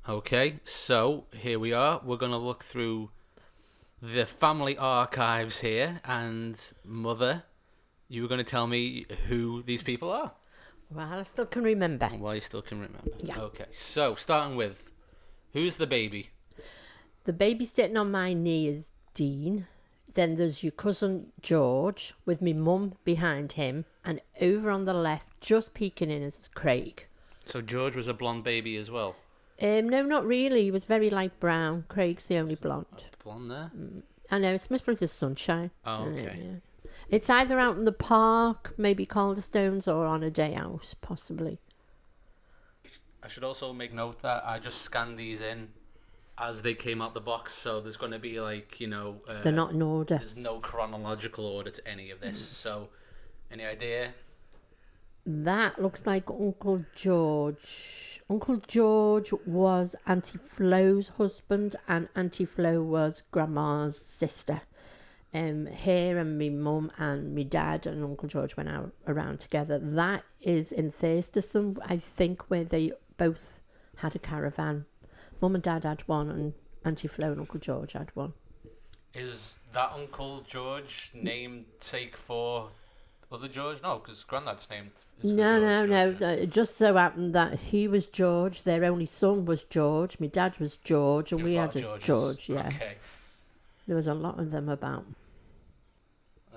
Okay, so here we are. We're going to look through the family archives here. And, Mother, you were going to tell me who these people are. Well, I still can remember. And why you still can remember. Yeah. Okay, so starting with, who's the baby? The baby sitting on my knee is Dean. Then there's your cousin George with me mum behind him. And over on the left, just peeking in, is Craig. So George was a blonde baby as well. No, not really. He was very light brown. Craig's the only blonde. Blonde there? I know, it's Miss Brother's Sunshine. Oh, okay. Yeah. It's either out in the park, maybe Calderstones, or on a day out, possibly. I should also make note that I just scanned these in as they came out the box, so there's going to be They're not in order. There's no chronological order to any of this. So, any idea? That looks like Uncle George. Uncle George was Auntie Flo's husband, and Auntie Flo was Grandma's sister. Here and me mum and me dad and Uncle George went out around together. That is in Thurston, I think, where they both had a caravan. Mum and Dad had one, and Auntie Flo and Uncle George had one. Is that Uncle George namesake for other George? No, because Grandad's named. No. Just so happened that he was George. Their only son was George. My dad was George, and we had a George. Yeah. Okay. There was a lot of them about.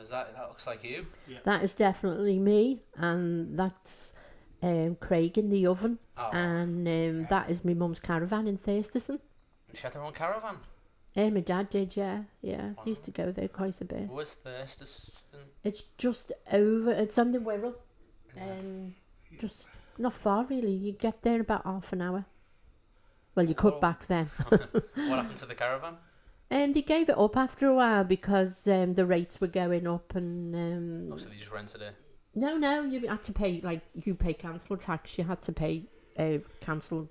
That looks like you? Yeah. That is definitely me, and that's Craig in the oven, and that is my mum's caravan in Thurston. She had her own caravan? My dad did, yeah. Wow. He used to go there quite a bit. Where's Thurston? It's just over, it's on the Wirral. Just not far, really. You get there in about half an hour. Well, you could back then. What happened to the caravan? They gave it up after a while because the rates were going up, and so they just rented it? No, you had to pay, you pay council tax. You had to pay council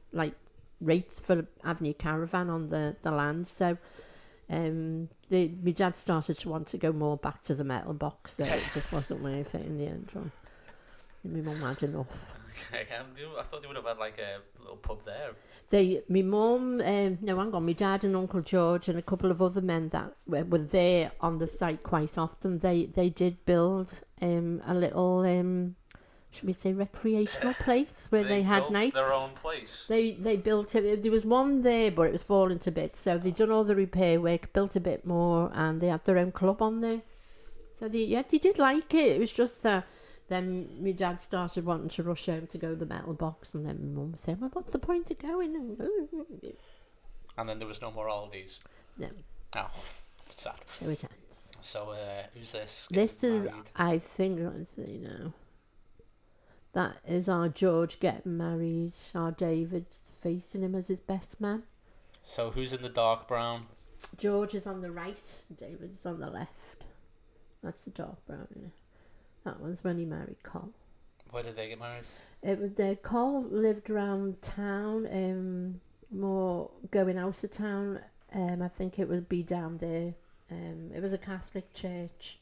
rates for having your caravan on the land. So my dad started to want to go more back to the metal box, so it just wasn't worth it in the end. My mum had enough. Okay, I thought they would have had a little pub there. My mum, my dad and Uncle George and a couple of other men that were there on the site quite often. They did build a little, should we say, recreational place where they had nights. Their own place. They built it. There was one there, but it was falling to bits. So they done all the repair work, built a bit more, and they had their own club on there. So they did like it. It was just then my dad started wanting to rush home to go to the metal box, and then my mum said, well, what's the point of going? And then there was no more Aldi's? No. Oh, sad. So it ends. So who's this? This is, I think, let's see now. That is our George getting married. Our David's facing him as his best man. So who's in the dark brown? George is on the right. David's on the left. That's the dark brown, yeah. That was when he married Col. Where did they get married? It was Col lived around town, more going out of town. I think it would be down there. It was a Catholic church.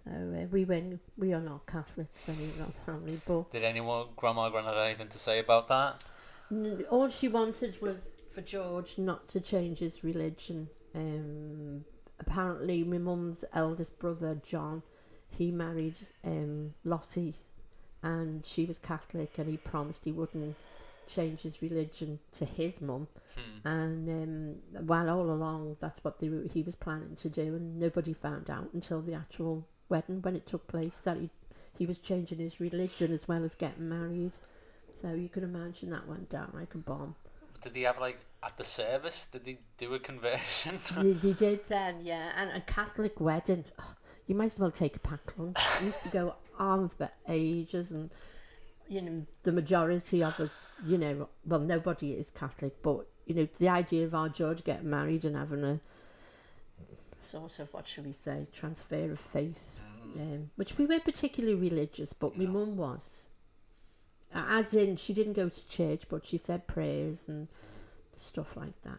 So we are not Catholics, and we're not family. But did Grandma have anything to say about that? All she wanted was for George not to change his religion. Apparently, my mum's eldest brother John, he married Lottie, and she was Catholic, and he promised he wouldn't change his religion to his mum. And while all along that's what he was planning to do, and nobody found out until the actual wedding, when it took place, that he was changing his religion as well as getting married. So you can imagine that went down like a bomb. Did he have at the service, did he do a conversion? He did then, yeah. And a Catholic wedding, you might as well take a packed lunch. It used to go on for ages, and the majority of us, well, nobody is Catholic, but the idea of our George getting married and having a sort of, what should we say, transfer of faith, which we weren't particularly religious, but my mum was. As in, she didn't go to church, but she said prayers and stuff like that,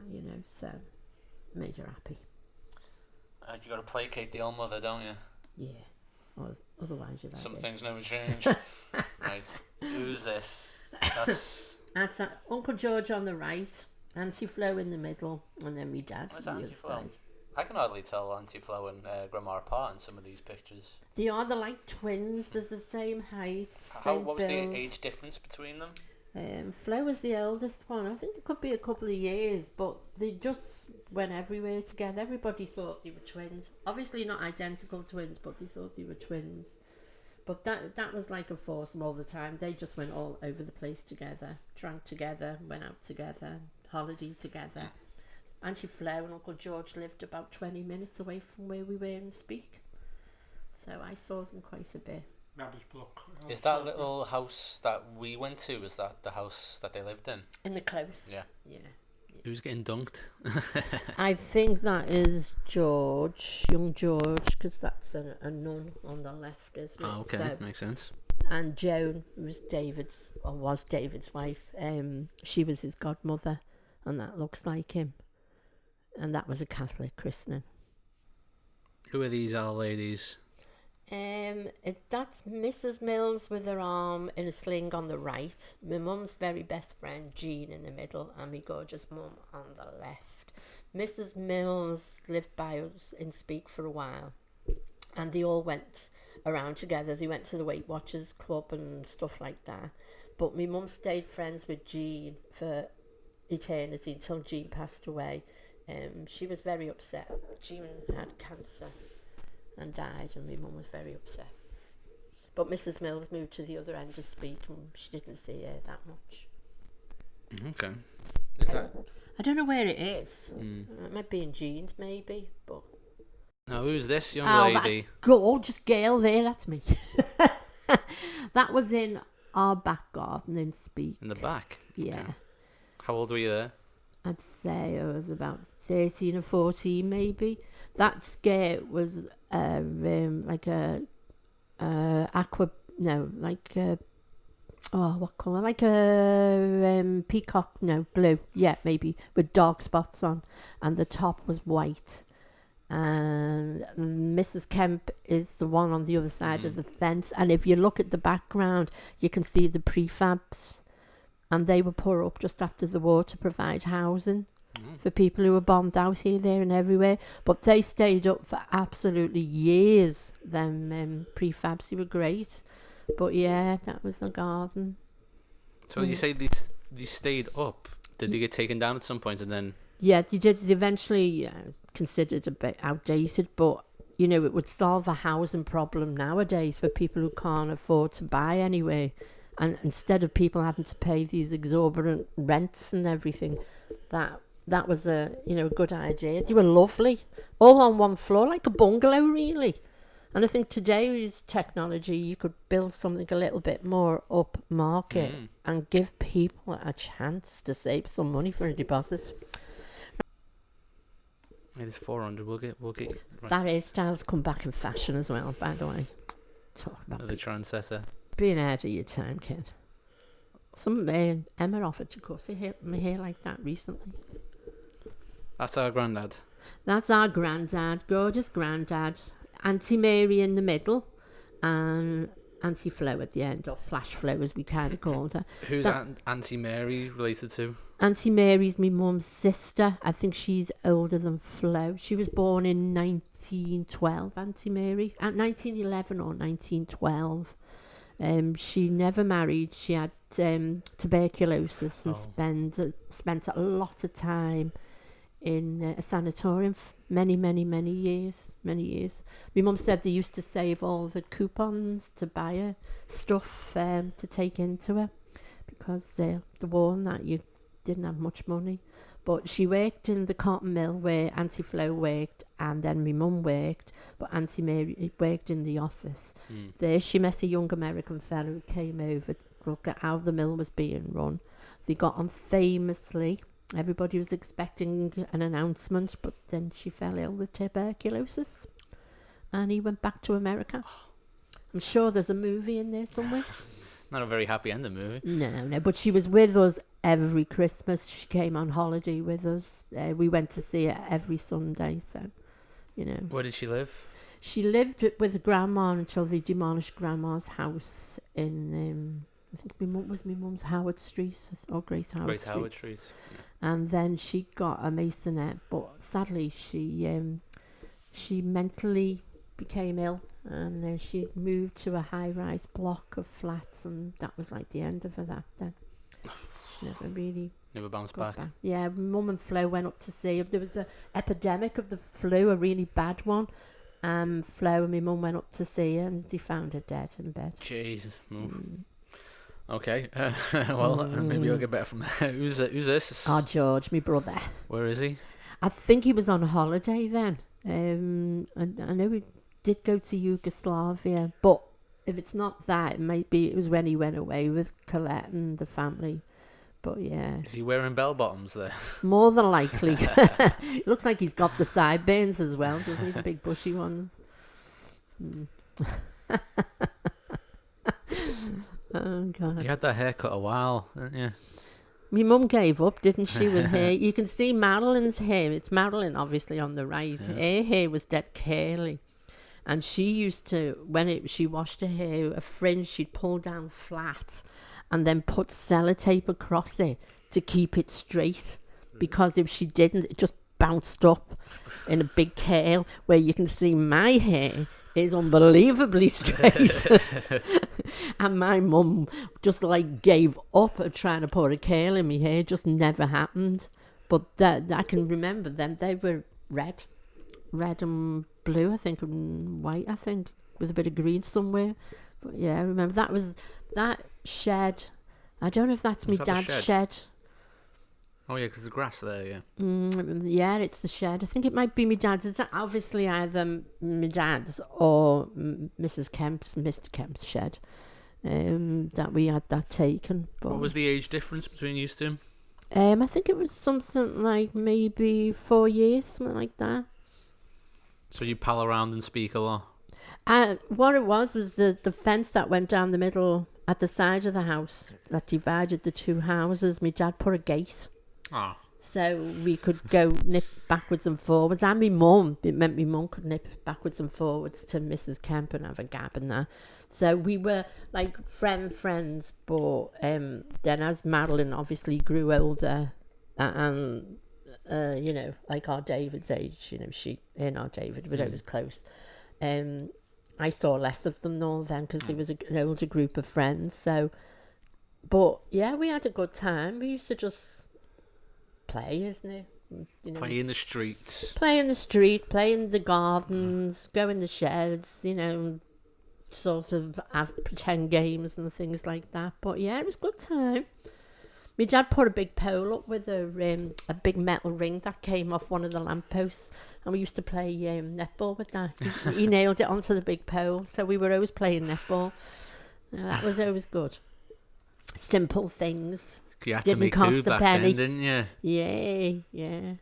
so made her happy. You got to placate the old mother, don't you? Yeah. Or otherwise, you'd Some things never change. Right. Who's this? That's Uncle George on the right, Auntie Flo in the middle, and then me dad Where's on the Auntie other Flo? side. I can hardly tell Auntie Flo and Grandma apart in some of these pictures. They are like twins. There's the same height, What was build. the age difference between them? Flo was the eldest one. I think there could be a couple of years, but they just went everywhere together. Everybody thought they were twins. Obviously not identical twins, but they thought they were twins. But that was like a foursome all the time. They just went all over the place together, drank together, went out together, holiday together. Auntie Flo and Uncle George lived about 20 minutes away from where we were in Speak. So I saw them quite a bit. Is that little house that we went to, is that the house that they lived in? In the close. Yeah. Yeah. Who's getting dunked? I think that is George, young George, because that's a nun on the left, isn't it? Oh, okay, So, makes sense. and Joan, who was David's wife, she was his godmother, and that looks like him. And that was a Catholic christening. Who are these old ladies? That's Mrs. Mills with her arm in a sling on the right. My mum's very best friend Jean in the middle, and my gorgeous mum on the left. Mrs. Mills lived by us in Speak for a while, and they all went around together. They went to the Weight Watchers Club and stuff like that. But my mum stayed friends with Jean for eternity until Jean passed away. She was very upset. Jean had cancer and died, and my mum was very upset. But Mrs. Mills moved to the other end of Speak, and she didn't see her that much. Okay. Is that... I don't know where it is. It might be in Jean's, maybe. But Now, who's this young lady? that gorgeous girl there, that's me. That was in our back garden in Speak. In the back? Yeah. Okay. How old were you there? I'd say I was about 13 or 14, maybe. That skirt was like a what colour? Like a peacock, no, blue. Yeah, maybe, with dark spots on. And the top was white. And Mrs. Kemp is the one on the other side of the fence. And if you look at the background, you can see the prefabs. And they were put up just after the war to provide housing for people who were bombed out here, there and everywhere. But they stayed up for absolutely years, them prefabs. They were great. But yeah, that was the garden. So you say these stayed up. Did they get taken down at some point and then... Yeah, they did. They eventually considered a bit outdated, but you know, it would solve a housing problem nowadays for people who can't afford to buy anyway. And instead of people having to pay these exorbitant rents and everything, that was a good idea. They were lovely, all on one floor, like a bungalow, really. And I think today's technology, you could build something a little bit more upmarket and give people a chance to save some money for a deposit. It is 400. We'll get. Right. That hairstyle's come back in fashion as well, by the way. Talk about The trendsetter. being ahead of your time, kid. Some Emma offered to cut my hair like that recently. That's our granddad. That's our granddad, gorgeous granddad. Auntie Mary in the middle, and Auntie Flo at the end, or Flash Flo as we kind of called her. Who's Auntie Mary related to? Auntie Mary's my mum's sister. I think she's older than Flo. She was born in 1912, Auntie Mary. 1911 or 1912. She never married. She had tuberculosis and spent a lot of time in a sanatorium for many years. My mum said they used to save all the coupons to buy her stuff to take into her because the war and that, you didn't have much money. But she worked in the cotton mill where Auntie Flo worked, and then my mum worked, but Auntie Mary worked in the office. There she met a young American fellow who came over to look at how the mill was being run. They got on famously. Everybody was expecting an announcement, but then she fell ill with tuberculosis, and he went back to America. I'm sure there's a movie in there somewhere. Not a very happy ending movie. No, but she was with us every Christmas. She came on holiday with us. We went to see her every Sunday, so, Where did she live? She lived with Grandma until they demolished Grandma's house in I think my mum's Howard Street or Grace Howard Great Street. Howard Street. And then she got a masonette, but sadly she mentally became ill, and she moved to a high-rise block of flats, and that was like the end of her. That then she never really Never bounced got back. back. Yeah, Mum and Flo went up to see her. There was an epidemic of the flu, a really bad one. Flo and my mum went up to see her, and they found her dead in bed. Jesus. Okay. Well, maybe I'll get better from there. Who's this? Oh, George, my brother. Where is he? I think he was on holiday then. I know he did go to Yugoslavia, but if it's not that, it was when he went away with Colette and the family. But yeah, Is he wearing bell bottoms there? more than likely. Looks like he's got the sideburns as well, doesn't he? The big bushy ones. Oh God. You had that haircut a while, didn't you? My mum gave up, didn't she, with hair? You can see Marilyn's hair. It's Marilyn, obviously, on the right. Yeah. Her hair was dead curly. And she used to, she washed her hair, a fringe she'd pull down flat and then put sellotape across it to keep it straight. Because if she didn't, it just bounced up in a big curl, where you can see my hair is unbelievably straight. And my mum just like gave up at trying to put a curl in my hair. It just never happened. But I can remember them. They were red and blue, I think, and white, I think, with a bit of green somewhere. But yeah, I remember that shed. I don't know if that's my Was that the dad's shed? shed. Oh yeah, because the grass there, yeah. Yeah, it's the shed. I think it might be my dad's. It's obviously either my dad's or Mrs. Kemp's, Mr. Kemp's shed. That we had that taken. But, What was the age difference between you two? I think it was something like maybe 4 years, something like that. So you pal around and speak a lot. What it was the fence that went down the middle at the side of the house that divided the two houses. My dad put a gate. Oh. So we could go nip backwards and forwards. And my mum, it meant my mum could nip backwards and forwards to Mrs. Kemp and have a gab and that. So we were like friends, but then as Madeline obviously grew older, and you know, like our David's age, you know, she and our David were always close. I saw less of them all then because there was an older group of friends. So, but yeah, we had a good time. We used to just play, isn't it? You know, Play in the streets. play in the street, play in the gardens, go in the sheds, you know, sort of have pretend games and things like that. But yeah, it was a good time. My dad put a big pole up with a big metal ring that came off one of the lampposts, and we used to play netball with that. He nailed it onto the big pole, so we were always playing netball. That was always good. Simple things. You had Didn't to make cost do a back penny. then, didn't you? Yeah.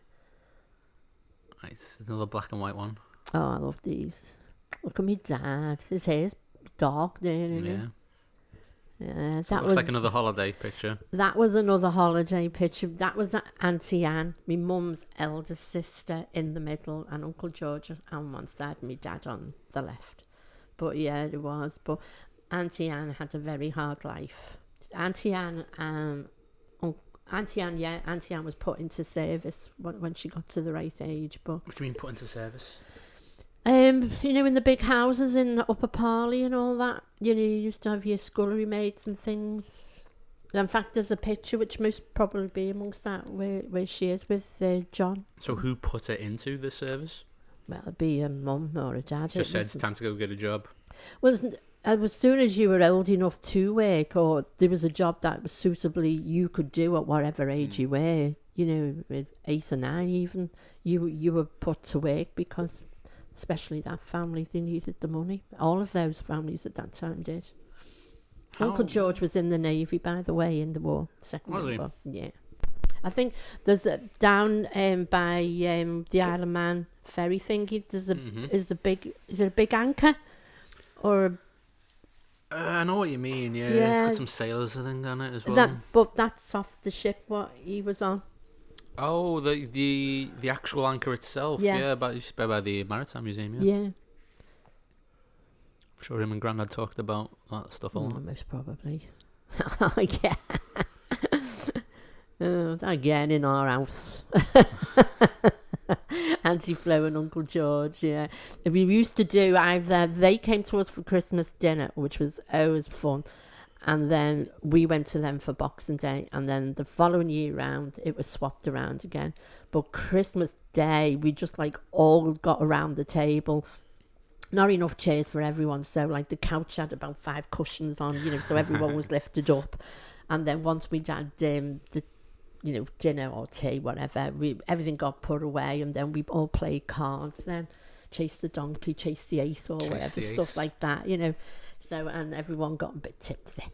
Right, another black and white one. Oh, I love these. Look at me dad. His hair's dark there, isn't Yeah. it? Yeah, So it looks like another holiday picture. that was another holiday picture. That was Auntie Anne, my mum's eldest sister, in the middle, and Uncle George on one side, and my dad on the left. But yeah, it was. But Auntie Anne had a very hard life. Auntie Anne was put into service when she got to the right age. But What do you mean put into service? you know, in the big houses in Upper Parley and all that, you know, you used to have your scullery maids and things. In fact, there's a picture which most probably be amongst that where she is with John. So who put it into the service? Well, it'd be a mum or a dad. Just said it's time to go get a job. Wasn't as soon as you were old enough to work, or there was a job that was suitably you could do at whatever age you were, you know, with 8 or 9 even, you were put to work because, especially that family, they needed the money. All of those families at that time did. Uncle George was in the Navy, by the way, in the war, Second Was World he? War. Yeah. I think there's down by the Isle of Man ferry thingy. There's a is it a big anchor, or I know what you mean. Yeah, Yeah. it's got some sailors I think on it as well. but that's off the ship what he was on. Oh, the actual anchor itself. Yeah. Yeah, by the Maritime Museum. Yeah. Yeah, I'm sure him and Grandad talked about that stuff a lot. most probably. Oh, yeah. Again in our house. Auntie Flo and Uncle George, yeah. We used to do either they came to us for Christmas dinner, which was always fun, and then we went to them for Boxing Day, and then the following year round it was swapped around again. But Christmas Day we just like all got around the table. Not enough chairs for everyone, so like the couch had about 5 cushions on, so everyone was lifted up. And then once we'd had the dinner or tea, whatever, everything got put away, and then we all played cards then. Chase the donkey, chase the ace, or whatever, stuff like that, So, and everyone got a bit tipsy.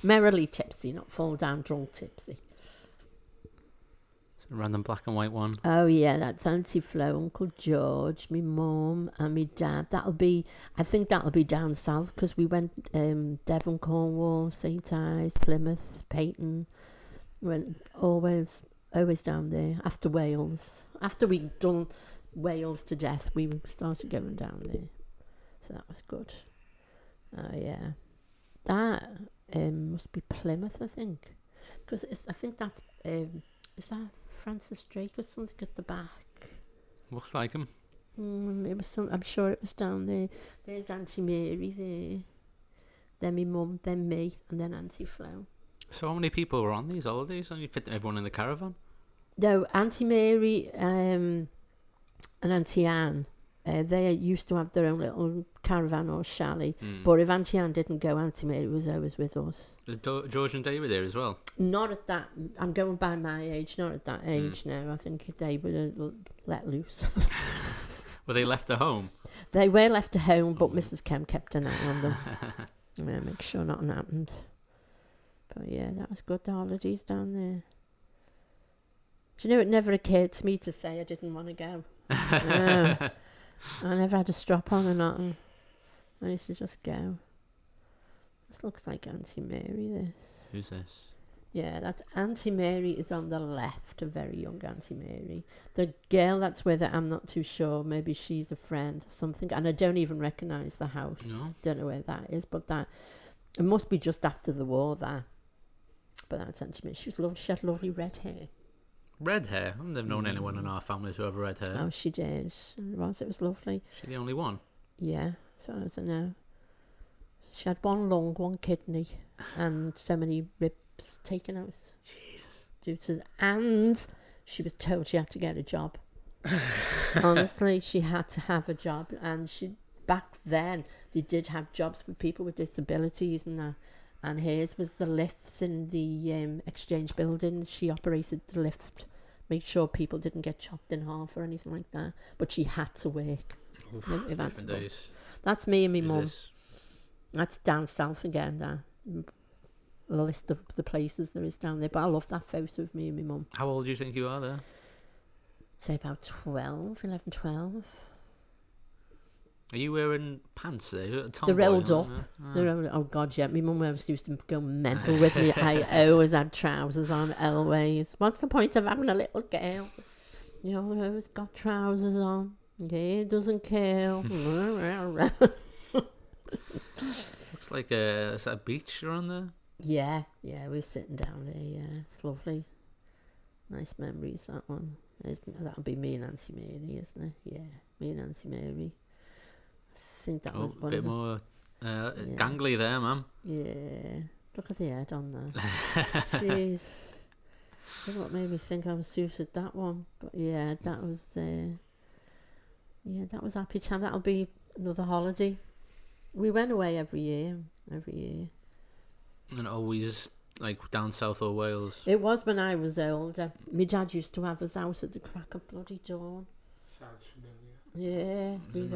Merrily tipsy, not fall down drunk tipsy. Random black and white one. Oh yeah, that's Auntie Flo, Uncle George, me mum and me dad. I think that'll be down south, because we went Devon, Cornwall, St Ives, Plymouth, Peyton. Went always down there. After Wales, after we'd done Wales to death, we started going down there. So that was good. Oh yeah, that must be Plymouth, I think, because I think that's is that Francis Drake or something at the back. Looks like him. It was I'm sure it was down there. There's Auntie Mary there. Then me mum, then me, and then Auntie Flo. So how many people were on these holidays? And you fit everyone in the caravan? No, Auntie Mary and Auntie Anne, they used to have their own little caravan or chalet. But if Auntie Anne didn't go, Auntie Mary was always with us. George and David there as well? Not at that. I'm going by my age. Not at that age now. I think they were let loose. Were they left at home? They were left at home, but Mrs. Kemp kept an eye on them. Make sure nothing happened. But yeah, that was good, the holidays down there. Do you know, it never occurred to me to say I didn't want to go. No. I never had a strap on or nothing. I used to just go. This looks like Auntie Mary, this. Who's this? Yeah, that's Auntie Mary is on the left, a very young Auntie Mary. The girl that's with her, I'm not too sure. Maybe she's a friend or something. And I don't even recognise the house. No. Don't know where that is, but it must be just after the war, that. But that's Auntie Mary. She had lovely red hair. Red hair? I've never known anyone in our family to have red hair. Oh, she did. It was lovely. She the only one? Yeah, as far as I know. She had one lung, one kidney, and so many ribs taken out. Jesus. And she was told she had to get a job. Honestly, she had to have a job, and back then they did have jobs for people with disabilities and that. And hers was the lifts in the exchange buildings. She operated the lift, made sure people didn't get chopped in half or anything like that. But she had to work. Oof, If different days. That's me and my Who's mum. this? That's down south again, that. The list of the places there is down there. But I love that photo of me and my mum. How old do you think you are there? Say about 12. Are you wearing pants there? They're rolled up. Oh God, yeah. My mum always used to go mental with me. I always had trousers on, always. What's the point of having a little girl? You always got trousers on. Okay, it doesn't kill. Looks like is that a beach around there? Yeah, we were sitting down there. Yeah, it's lovely. Nice memories, that one. That'll be me and Auntie Mary, isn't it? Yeah, me and Auntie Mary. I think that was a bit more gangly there, ma'am. Yeah, look at the head on that. Jeez, I don't know what made me think I was suited that one, but yeah, that was that was happy time. That'll be another holiday. We went away every year. And always like down south or Wales. It was when I was older. My dad used to have us out at the crack of bloody dawn. Sounds familiar. Yeah, we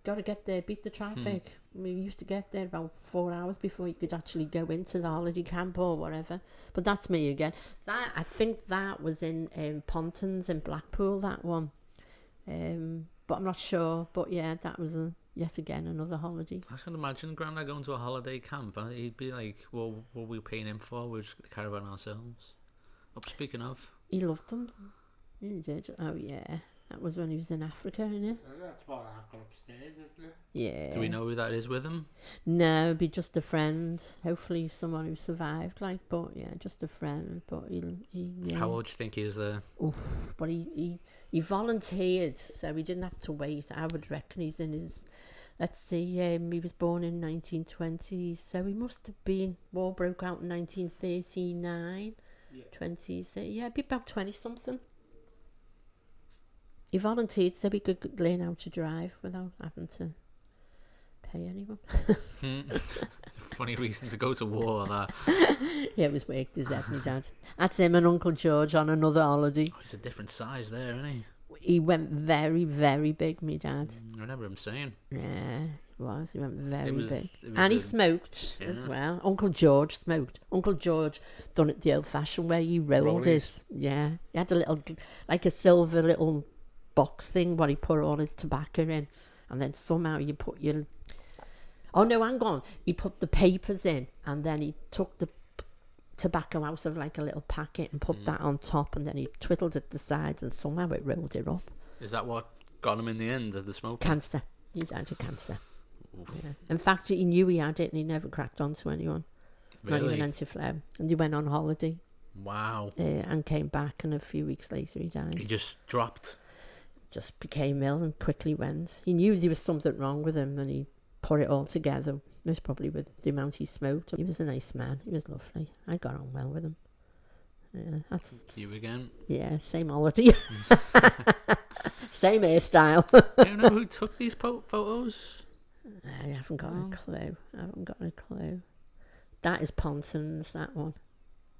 got to get there, beat the traffic. We used to get there about 4 hours before you could actually go into the holiday camp or whatever. But that's me again. I think that was in Pontons in Blackpool, that one. But I'm not sure. But yeah, that was yet again another holiday. I can imagine Grandad going to a holiday camp. He'd be like, well, what were we paying him for? We'll just get the caravan ourselves. Oh, speaking of. He loved them. He did. Oh yeah. That was when he was in Africa, innit? That's what I've got upstairs, isn't it? Yeah. Do we know who that is with him? No, it'd be just a friend. Hopefully someone who survived, like, but yeah, just a friend. But he yeah. How old do you think he is there? But he volunteered, so he didn't have to wait. I would reckon he's in his, let's see, he was born in 1920, so he must have been, war broke out in 1939, Yeah. 20s, yeah, it'd be about 20 something. He volunteered so he could learn how to drive without having to pay anyone. It's a funny reason to go to war, that. Yeah, it was worked his head, my dad. That's him and Uncle George on another holiday. Oh, he's a different size there, isn't he? He went very, very big, my dad. I remember him saying. Yeah, he was. He went very was- big. it was And he the- smoked Yeah. as well. Uncle George smoked. Uncle George done it the old-fashioned way. He rolled Rollies. his... Yeah. He had a little... Like a silver little box thing where he put all his tobacco in. And then somehow you put your... Oh, no, hang on. He put the papers in and then he took the tobacco out of like a little packet and put that on top, and then he twiddled at the sides and somehow it rolled it up. Is that what got him in the end of the smoke? Cancer. He died of cancer. Yeah. In fact, he knew he had it and he never cracked on to anyone. Not Really? even anti-flame. And he went on holiday Wow. and came back, and a few weeks later he died. He just dropped. Just became ill and quickly went. He knew there was something wrong with him and he put it all together. Most probably with the amount he smoked. He was a nice man. He was lovely. I got on well with him. Yeah, that's... You again. Yeah, same holiday. Same hairstyle. Do you know who took these photos? I haven't got a clue. I haven't got a clue. That is Pontons, that one.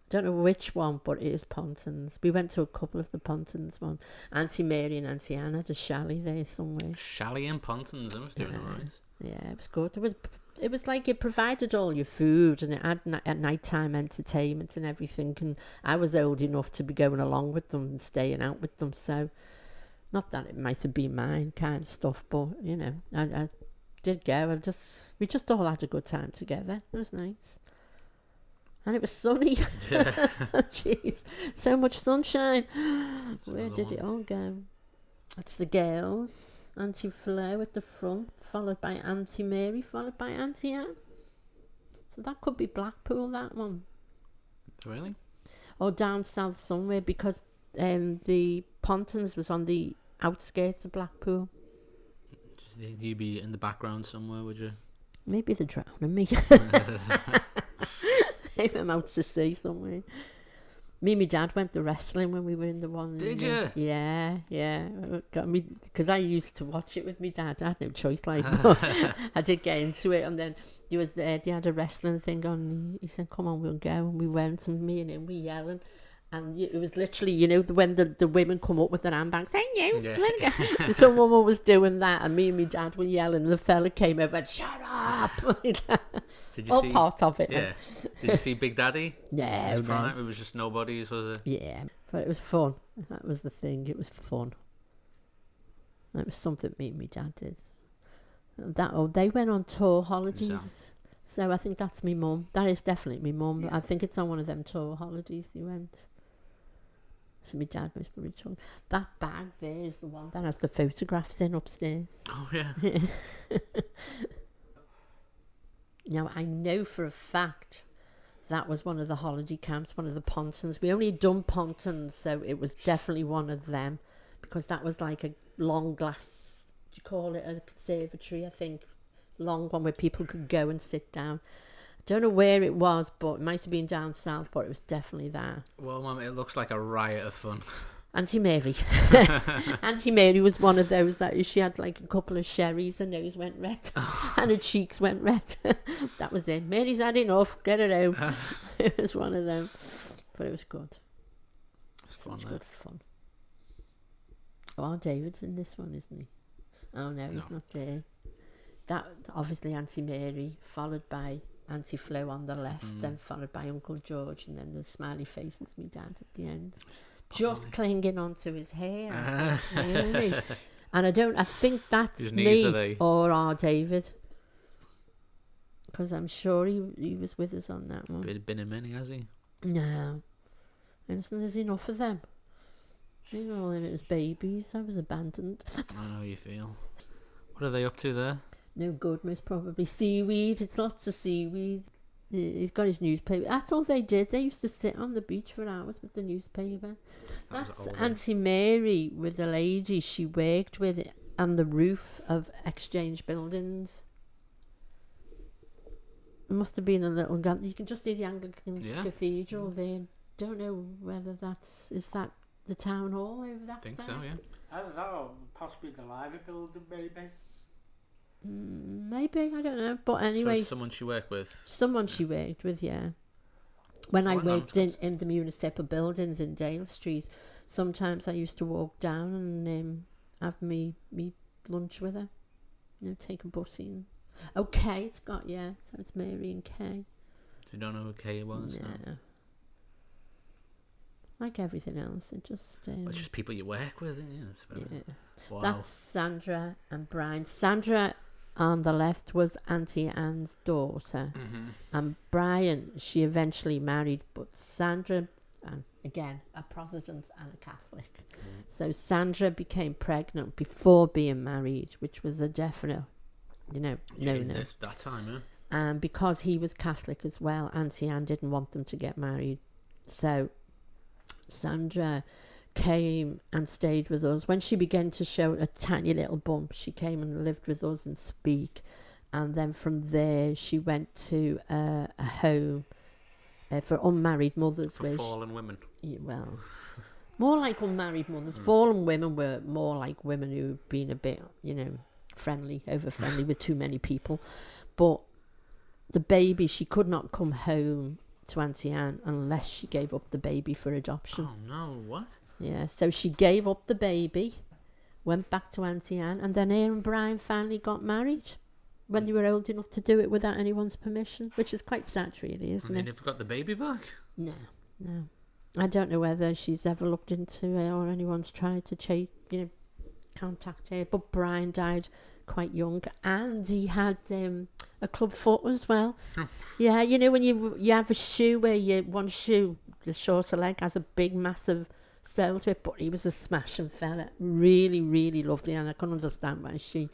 Don't know which one, but it is Pontons. We went to a couple of the Pontons one. Auntie Mary and Auntie Anna, the chalet there somewhere. Shally and Pontons. I was doing it right. Yeah, it was good. It was like it provided all your food and it had at nighttime entertainment and everything. And I was old enough to be going along with them and staying out with them. So, not that it might have been mine kind of stuff, but you know, I did go. We just all had a good time together. It was nice. And it was sunny. Yeah. Jeez, so much sunshine. Where another did it all go? That's the girls. Auntie Flo at the front, followed by Auntie Mary, followed by Auntie Anne. So that could be Blackpool, that one. Really? Or down south somewhere, because the Pontons was on the outskirts of Blackpool. Just think you'd be in the background somewhere, would you? Maybe they're drowning me. Maybe I'm out to sea somewhere. Me and my dad went to wrestling when we were in the one. Did you? Yeah. Got me, because I used to watch it with my dad. I had no choice, like, but I did get into it. And then they had a wrestling thing on. He said, "Come on, we'll go." And we went, and me and him were yelling. And it was literally, you know, when the women come up with their handbags, "Thank you." Yeah. Some woman was doing that, and me and my dad were yelling. And the fella came over and, "Shut up!" Did you All see? part of it. Yeah. Did you see Big Daddy? No, His no. prime? It was just nobodies, was it? Yeah, but it was fun. That was the thing. It was fun. That was something me and my dad did. They went on tour holidays. Sam? So I think that's me mum. That is definitely me mum. Yeah. I think it's on one of them tour holidays they went. So my dad was probably talking. That bag there is the one that has the photographs in upstairs. Oh, yeah. Now, I know for a fact that was one of the holiday camps, one of the Pontons. We only had done Pontons, so it was definitely one of them, because that was like a long glass, do you call it a conservatory, I think, long one where people could go and sit down. I don't know where it was, but it might have been down south, but it was definitely there. Well, Mum, it looks like a riot of fun. Auntie Mary. Auntie Mary was one of those that she had like a couple of sherries, her nose went red and her cheeks went red. That was it. Mary's had enough, get her out. It was one of them. But it was good. It's fun, Such though. good fun. Oh, David's in this one, isn't he? Oh no, he's not there. That obviously Auntie Mary, followed by Auntie Flo on the left, then followed by Uncle George, and then the smiley faces me dad at the end. Just clinging onto his hair, I think, really. And I think that's His knees, are me they? or our David, because I'm sure he was with us on that one. Been in many, has he? No, and there's enough of them. You know, when it was babies, I was abandoned. I know how you feel. What are they up to there? No good, most probably. Seaweed, it's lots of seaweed. He's got his newspaper. That's all they did. They used to sit on the beach for hours with the newspaper. That was That's older. Auntie Mary with the lady she worked with on the roof of Exchange buildings. It must have been a little gun. You can just see the Anglican Yeah. Cathedral there. Don't know whether is that the town hall over that I think side? so, yeah. Either that or possibly the Liver building, maybe. Maybe, I don't know. But So anyway, it's someone she worked with. someone she worked with, yeah. When I Well, no, worked in the municipal buildings in Dale Street, sometimes I used to walk down and have me lunch with her. You know, take a butty. And... Oh, Kay, it's got, yeah. So it's Mary and Kay. You don't know who Kay was? No. No. Like everything else, it just... Well, it's just people you work with, isn't it? It's very... yeah. Wow. That's Sandra and Brian. Sandra on the left was Auntie Anne's daughter. Mm-hmm. And Brian, she eventually married, but Sandra, again, a Protestant and a Catholic. So Sandra became pregnant before being married, which was a definite, no. That time, yeah. And because he was Catholic as well, Auntie Anne didn't want them to get married. So Sandra came and stayed with us. When she began to show a tiny little bump, she came and lived with us in Speke. And then from there, she went to a home for unmarried mothers. For fallen women. Well, more like unmarried mothers. Fallen women were more like women who've been a bit, over friendly with too many people. But the baby, she could not come home to Auntie Anne unless she gave up the baby for adoption. Oh, no. What? Yeah, so she gave up the baby, went back to Auntie Anne, and then her and Brian finally got married when they were old enough to do it without anyone's permission, which is quite sad, really, isn't And they it? never got the baby back? No. I don't know whether she's ever looked into it or anyone's tried to chase, contact her. But Brian died quite young, and he had a club foot as well. Yeah, when you have a shoe where one shoe, the shorter leg, has a big, massive sole to it, but he was a smashing fella, really, really lovely, and I couldn't understand why she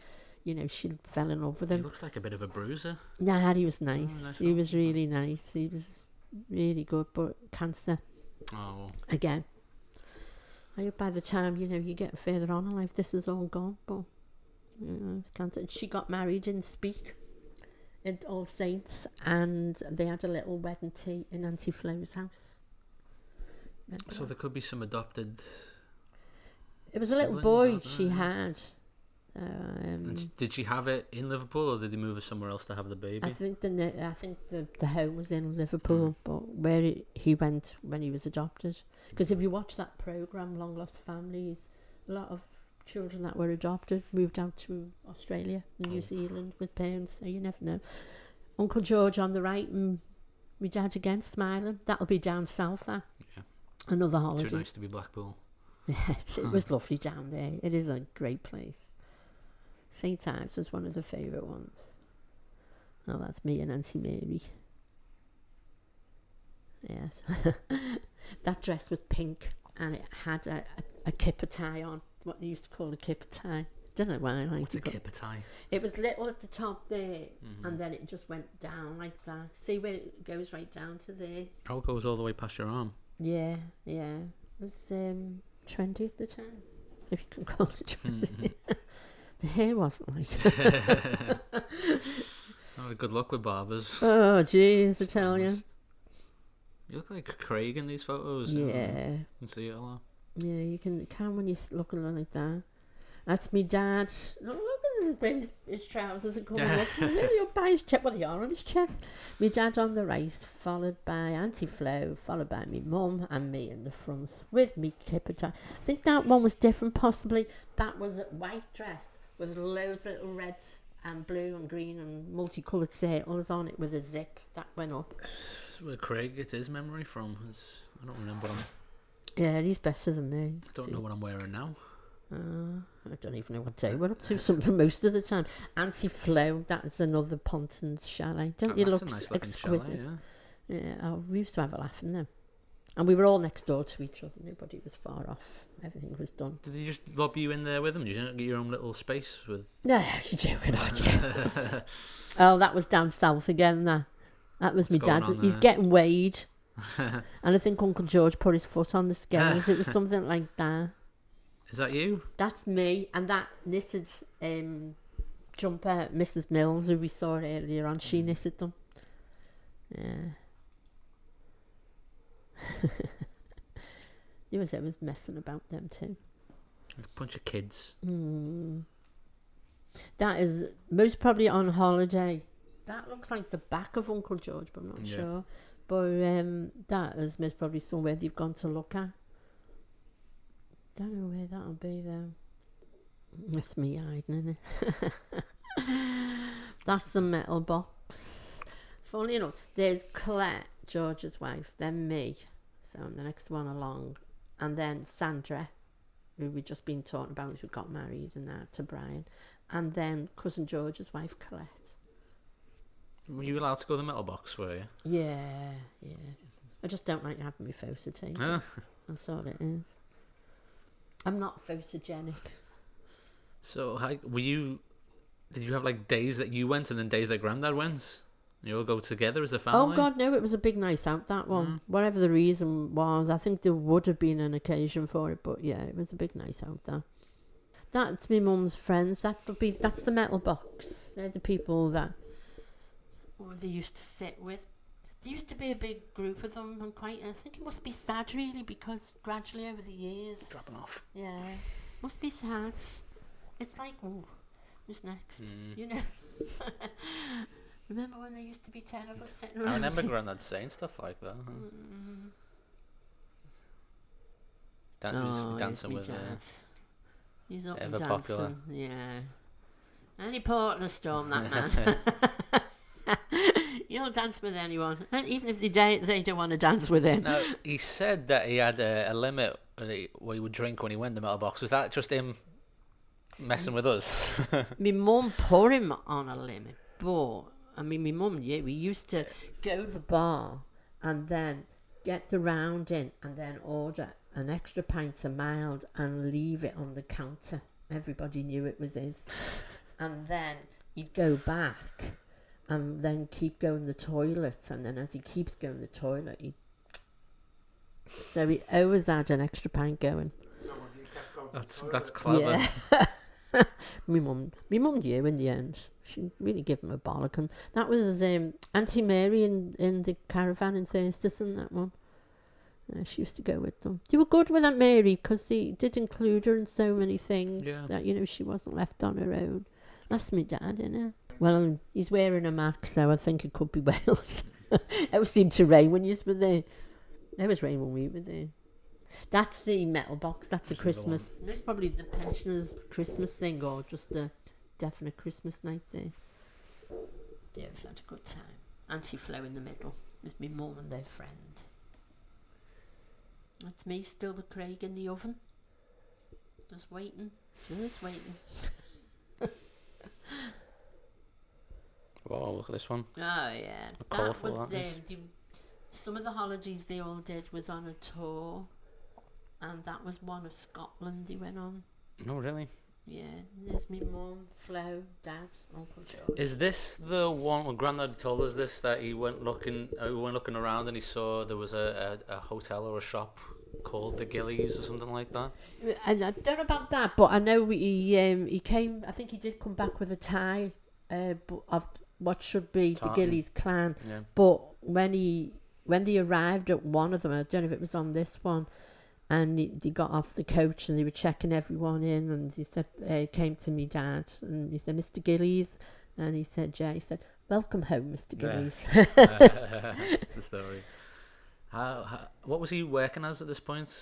fell in love with He him. looks like a bit of a bruiser. Nah, he was nice. nice He guy. was really nice. He was really good, but cancer Oh, again. I hope by the time you get further on in life, this is all gone. But it's cancer. She got married in Speke, at All Saints, and they had a little wedding tea in Auntie Flo's house. Remember so that? there could be some adopted. It was a little siblings boy out there, she yeah. had. And did she have it in Liverpool, or did they move her somewhere else to have the baby? I think the home was in Liverpool, but where he went when he was adopted. Because if you watch that program, Long Lost Families, a lot of children that were adopted moved out to Australia and New Zealand with parents. So you never know. Uncle George on the right, and my dad again smiling. That'll be down south. That Yeah. another holiday. Too nice to be Blackpool. It was lovely down there. It is a great place. St. Ives is one of the favourite ones. Oh, that's me and Auntie Mary. Yes. That dress was pink and it had a kipper tie on. What they used to call a kipper tie. Don't know why I liked What's a it. kipper tie? It was little at the top there and then it just went down like that. See where it goes right down to there? Oh, it goes all the way past your arm. Yeah. It was trendy at the time. If you can call it trendy. The hair wasn't like Oh, good luck with barbers. Oh, jeez, I tell you. You look like Craig in these photos. Yeah. You can see it a lot. Yeah, you can when you're looking like that. That's me dad. Look at his trousers are coming up. Nearly up by his chest. Well, they are on his chest. Me dad on the right, followed by Auntie Flo, followed by me mum and me in the front with me kipper tie. I think that one was different, possibly. That was a white dress with loads of little red and blue and green and multicoloured circles on it with a zip that went up. That's where Craig gets his memory from. I don't remember what Yeah, he's better than me. I don't know what I'm wearing now. I don't even know what day we're up to. Something most of the time. Auntie Flo, that's another Ponton's chalet. Don't you That's look a nice looking exquisite? chalet, yeah. Yeah, oh, we used to have a laugh in them. And we were all next door to each other. Nobody was far off. Everything was done. Did they just lob you in there with them? Did you not get your own little space with? No, you're joking, aren't you? Oh, that was down south again. That was my What's going dad. on He's there? getting weighed. And I think Uncle George put his foot on the scales. It was something like that. Is that you? That's me. And that knitted jumper, Mrs. Mills, who we saw earlier on, she knitted them. Yeah. You was always messing about them too. A bunch of kids. That is most probably on holiday. That looks like the back of Uncle George, but I'm not sure. But that is most probably somewhere you've gone to look at. Don't know where that'll be though. That's me hiding, isn't it? That's the metal box. Funnily enough, there's Claire, George's wife, then me. So I'm the next one along. And then Sandra, who we'd just been talking about, who got married and that to Brian. And then cousin George's wife, Colette. Were you allowed to go to the metal box, were you? Yeah. I just don't like having my photo taken. Ah. That's all it is. I'm not photogenic. So, were you? Did you have like days that you went and then days that Grandad went? You all go together as a family? Oh God, no! It was a big night out, that one. Whatever the reason was, I think there would have been an occasion for it, but yeah, it was a big night out there. That's my mum's friends. That's the metal box. They're the people that they used to sit with. There used to be a big group of them, and I think it must be sad, really, because gradually over the years, Dropping off. yeah, must be sad. It's like, oh, who's next? You know. Remember when there used to be 10 of us sitting around? I remember Grandad saying stuff like that. Dancing with He's up and ever dancing. popular. Yeah. Any port in a storm, that man. You'll dance with anyone, and even if they don't want to dance with him. Now, he said that he had a limit what he would drink when he went to the metal box. Was that just him messing with us? My mum put him on a limit, but I mean, my mum, yeah, we used to go to the bar and then get the round in and then order an extra pint of mild and leave it on the counter. Everybody knew it was his. And then he'd go back and then keep going to the toilet. And then as he keeps going to the toilet, so he always had an extra pint going. That's clever. Yeah. My mum knew in the end. She really gave him a bollock. And that was Auntie Mary in the caravan in Thurston, that one. She used to go with them. They were good with Aunt Mary because they did include her in so many things that, you know, she wasn't left on her own. That's my dad, innit? Well, he's wearing a mac, so I think it could be Wales. It would seem to rain when you were there. It was rain when we were there. That's the metal box. That's a Christmas. It's probably the pensioners' Christmas thing, or just a definite Christmas night there. Yeah, it was had a good time. Auntie Flo in the middle with me mum and their friend. That's me still with Craig in the oven. Just waiting. Whoa, look at this one. Oh yeah. Colourful, That was that is. some of the holidays they all did was on a tour, and that was one of Scotland they went on. No, really? Yeah, there's me mum, Flo, Dad, Uncle George. Is this the one when Grandad told us this, that he went looking around and he saw there was a hotel or a shop called the Gillies or something like that? And I don't know about that, but I know he came. I think he did come back with a tie of what should be the Gillies clan. Yeah. But when they arrived at one of them, I don't know if it was on this one, and they got off the coach and they were checking everyone in, and he said, came to me dad, and he said, Mr. Gillies, and he said, yeah, he said, welcome home, Mr. Gillies. That's the story. What was he working as at this point?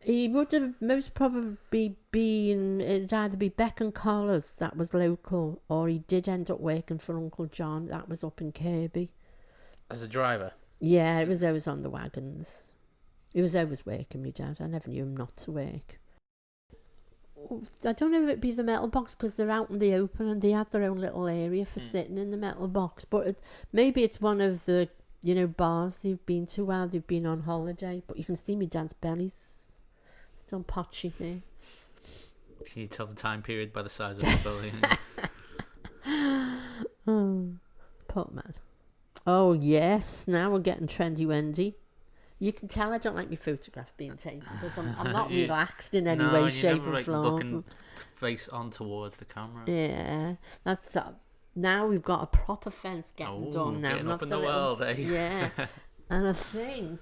He would have most probably been, it'd either be Beck and Collars, that was local, or he did end up working for Uncle John, that was up in Kirby. As a driver? Yeah, it was always on the wagons. He was always working, my dad. I never knew him not to work. I don't know if it'd be the metal box because they're out in the open and they had their own little area for sitting in the metal box. But maybe it's one of the you know, bars they've been to while they've been on holiday. But you can see my dad's belly's still potchy there. Can you tell the time period by the size of the belly? Oh, poor man. Oh yes, now we're getting trendy Wendy. You can tell I don't like my photograph being taken because I'm not You- relaxed in any no, way, you're shape, never or like form. looking face on towards the camera. Yeah, that's now we've got a proper fence getting Oh, done now. getting Not up in the little world, eh? Yeah, and I think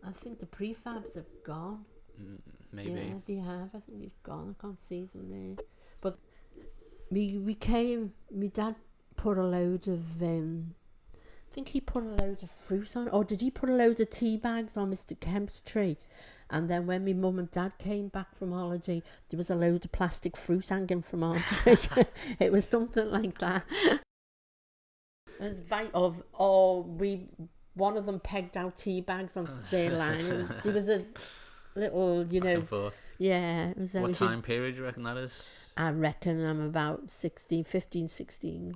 the prefabs have gone. Maybe. Yeah, they have. I think they've gone. I can't see them there. But we came. My dad put a load of. I think he put a load of fruit on, or did he put a load of tea bags on Mr. Kemp's tree? And then when my mum and dad came back from holiday, there was a load of plastic fruit hanging from our tree. It was something like that. It was one of them pegged out tea bags on their line. There was a little, you Back know, and forth. yeah. It was What time period do you reckon that is? I reckon I'm about 16.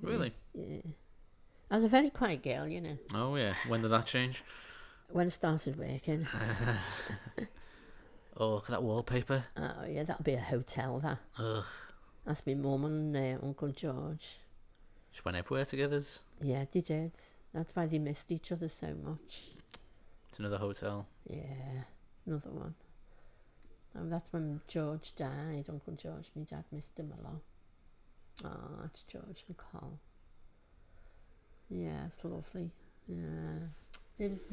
Really? Yeah. I was a very quiet girl, you know, Oh yeah. When did that change? when I started working. Oh, look at that wallpaper. Oh, yeah, that'll be a hotel, that. Ugh. That's my mum and Uncle George. Just went everywhere together. Yeah, they did. That's why they missed each other so much. It's another hotel. Yeah, another one. And that's when George died, Uncle George. My dad missed him a lot. Oh, that's George and Carl. Yeah, it's lovely. Yeah. It was,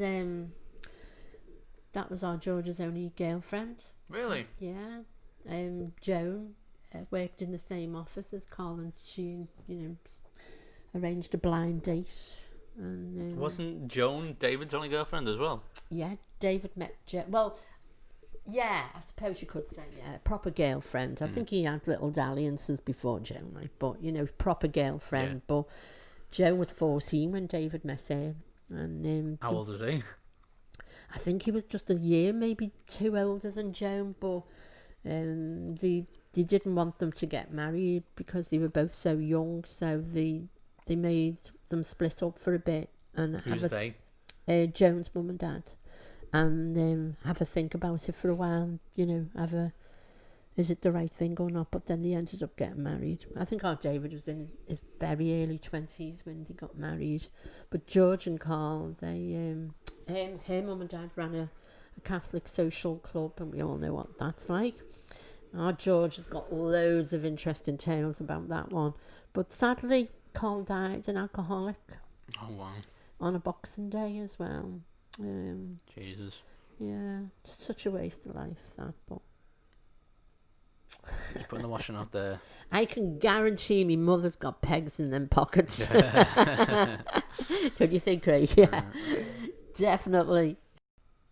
that was our George's only girlfriend. Really? Yeah. Joan worked in the same office as Carl, and she, you know, arranged a blind date. And Wasn't Joan David's only girlfriend as well? yeah, David met Joan. Well, yeah, I suppose you could say, yeah, proper girlfriend. I think he had little dalliances before Joan, like, but, you know, proper girlfriend. Yeah. But Joan was 14 when David met her. And How old was he? I think he was just a year, maybe 2 older than Joan, but they didn't want them to get married because they were both so young, so they made them split up for a bit and Who's have they? Joan's mum and dad, and have a think about it for a while, you know, is it the right thing or not? But then they ended up getting married. I think our David was in his very early 20s when they got married. But George and Carl, they, her mum and dad ran a Catholic social club, and we all know what that's like. Our George has got loads of interesting tales about that one. But sadly, Carl died an alcoholic Oh wow. on a Boxing Day as well. Jesus. Yeah, just such a waste of life, that, but Just putting the washing out there. I can guarantee me mother's got pegs in them pockets. Don't you think, Craig? Yeah, definitely.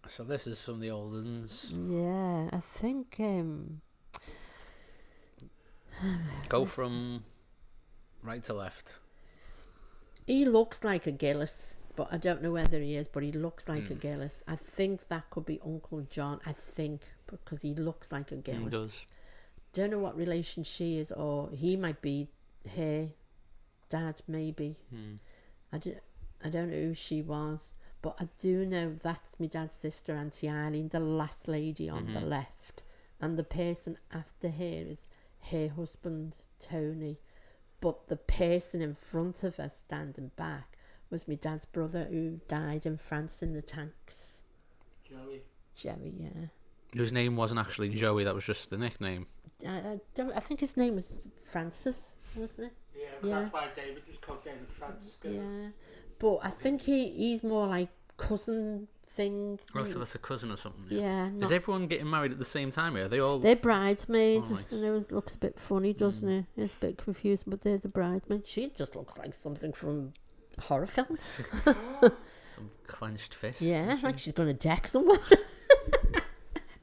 So this is from the old ones. Yeah, I think Go from right to left. he looks like a Gillis, but I don't know whether he is, but he looks like a Gillis. I think that could be Uncle John, I think, because he looks like a He Gillis. does. Don't know what relation she is, or he might be her dad, maybe. I don't know who she was, but I do know that's my dad's sister, Auntie Eileen, the last lady on the left, and the person after her is her husband, Tony, but the person in front of her standing back was my dad's brother who died in France in the tanks. Joey, yeah. Whose name wasn't actually Joey, that was just the nickname. I think his name was Francis, wasn't it? Yeah, but Yeah. that's why David was called David Francis. Yeah, but I think he's more like cousin thing. Oh, so that's a cousin or something. Yeah, Is not, everyone getting married at the same time here? Are they all? they're bridesmaids. Oh, right. And it looks a bit funny, doesn't it? It's a bit confusing, but they're the bridesmaids. She just looks like something from horror films. Some clenched fist. Yeah, isn't like she? she's going to deck someone.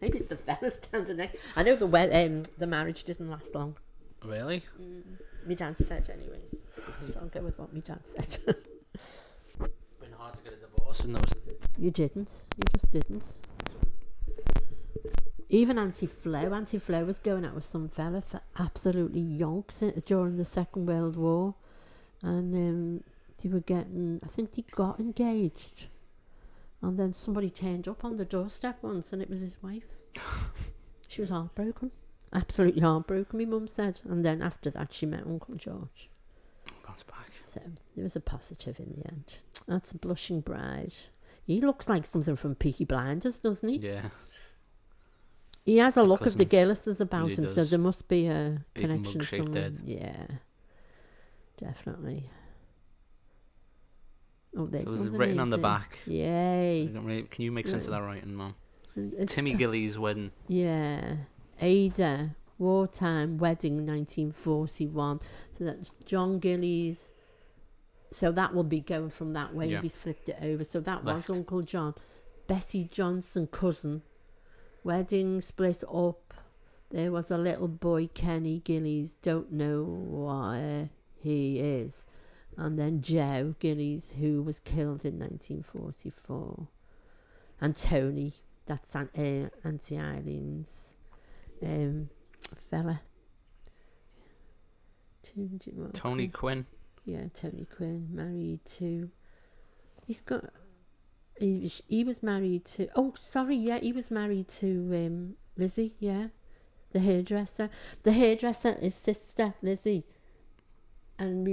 Maybe it's the fella standing next. I know the marriage didn't last long. Really? My dad said, anyways. So I'll go with what my dad said. Been hard to get a divorce in those. You didn't. You just didn't. Even Auntie Flo was going out with some fella for absolutely yonks during the Second World War. And they were getting, I think they got engaged. And then somebody turned up on the doorstep once and it was his wife. She was heartbroken. Absolutely heartbroken, my mum said. And then after that, she met Uncle George. Bounce back. So there was a positive in the end. That's a blushing bride. He looks like something from Peaky Blinders, doesn't he? Yeah. He has a look of the cousins. Gillisters about Really him, so does. there must be a Big connection mug-shaped somewhere. head. Yeah, definitely. Oh, there's So there's another written name on the there. back. Yay. Can you make sense of that writing, Mum? It's Timmy Gillies' wedding. Yeah. Ada, wartime wedding 1941. So that's John Gillies. So that will be going from that way. Yeah. He's flipped it over. So that Left. was Uncle John. Bessie Johnson, cousin. Wedding split up. There was a little boy, Kenny Gillies. Don't know where he is. And then Joe Gillies, who was killed in 1944. And Tony, that's Auntie Eileen's fella. Tony Quinn. Yeah, Tony Quinn, married to. He's got. He was married to. Oh, sorry, yeah, he was married to Lizzie, yeah, the hairdresser. The hairdresser is sister Lizzie. And my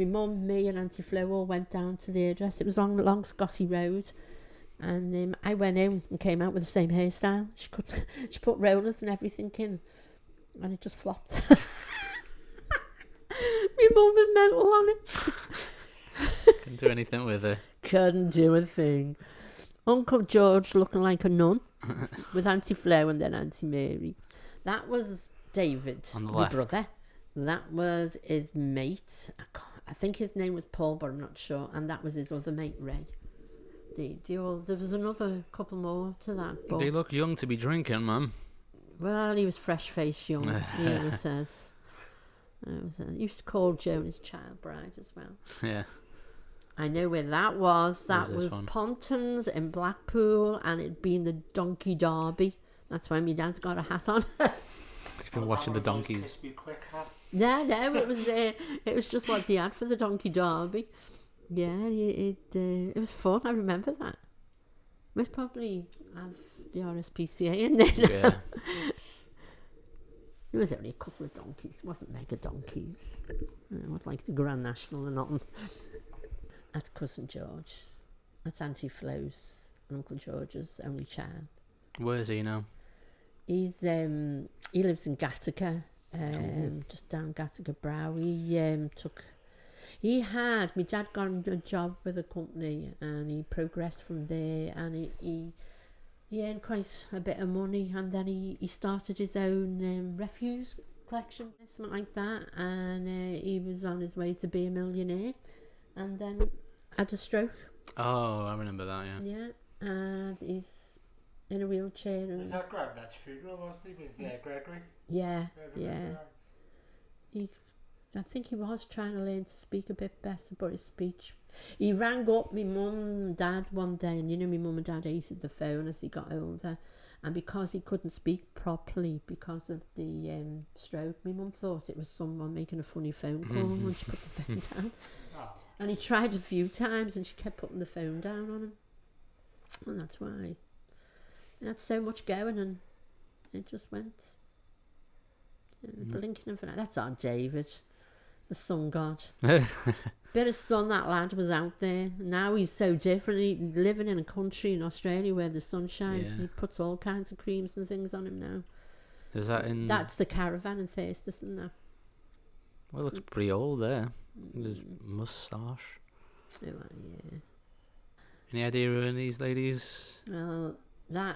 mum, me, and Auntie Flo all went down to the hairdresser. It was on along Scotty Road, and I went in and came out with the same hairstyle. She put rollers and everything in, and it just flopped. My mum was mental on it. Couldn't do anything with it. Couldn't do a thing. Uncle George looking like a nun with Auntie Flo and then Auntie Mary. That was David, On the my left. brother. That was his mate. I think his name was Paul, but I'm not sure. And that was his other mate, Ray. There was another couple more to that. But, They look young to be drinking, Mum. well, he was fresh-faced young, he always says. He used to call Joan his child bride as well. Yeah. I know where that was. That Where's this was one? Pontons in Blackpool, and it'd been the Donkey Derby. That's why my dad's got a hat on. He's been watching the donkeys. Kiss me quick hat. No, it was just what they had for the Donkey Derby. Yeah, it was fun. I remember that. Must probably have the RSPCA in there. Yeah. There was only a couple of donkeys. It wasn't mega donkeys. It was like the Grand National and nothing. That's Cousin George. That's Auntie Flo's and Uncle George's only child. Where is he now? He lives in Gattaca, just down Gattaca Brow. My dad got him a job with a company and he progressed from there, and he earned quite a bit of money, and then he started his own refuse collection, something like that, and he was on his way to be a millionaire, and then had a stroke. Oh, I remember that, yeah. Yeah, and he's in a wheelchair. Was And that Granddad's funeral, wasn't he, with Gregory? yeah, Reverend yeah. Gregory? I think he was trying to learn to speak a bit better, but his speech. He rang up my mum and dad one day, and my mum and dad hated the phone as they got older, and because he couldn't speak properly because of the stroke, my mum thought it was someone making a funny phone call, and she put the phone down. Oh, And he tried a few times, and she kept putting the phone down on him, and that's why he had so much going, and it just went. Blinking and that. That's our David, the sun god. Bit of sun that lad was out there. Now he's so different. He living in a country in Australia where the sun shines. Yeah. He puts all kinds of creams and things on him now. Is that in... That's the caravan in Thurston now. Well, it looks pretty old there. His moustache. Oh, yeah. Any idea who are these ladies? Well, that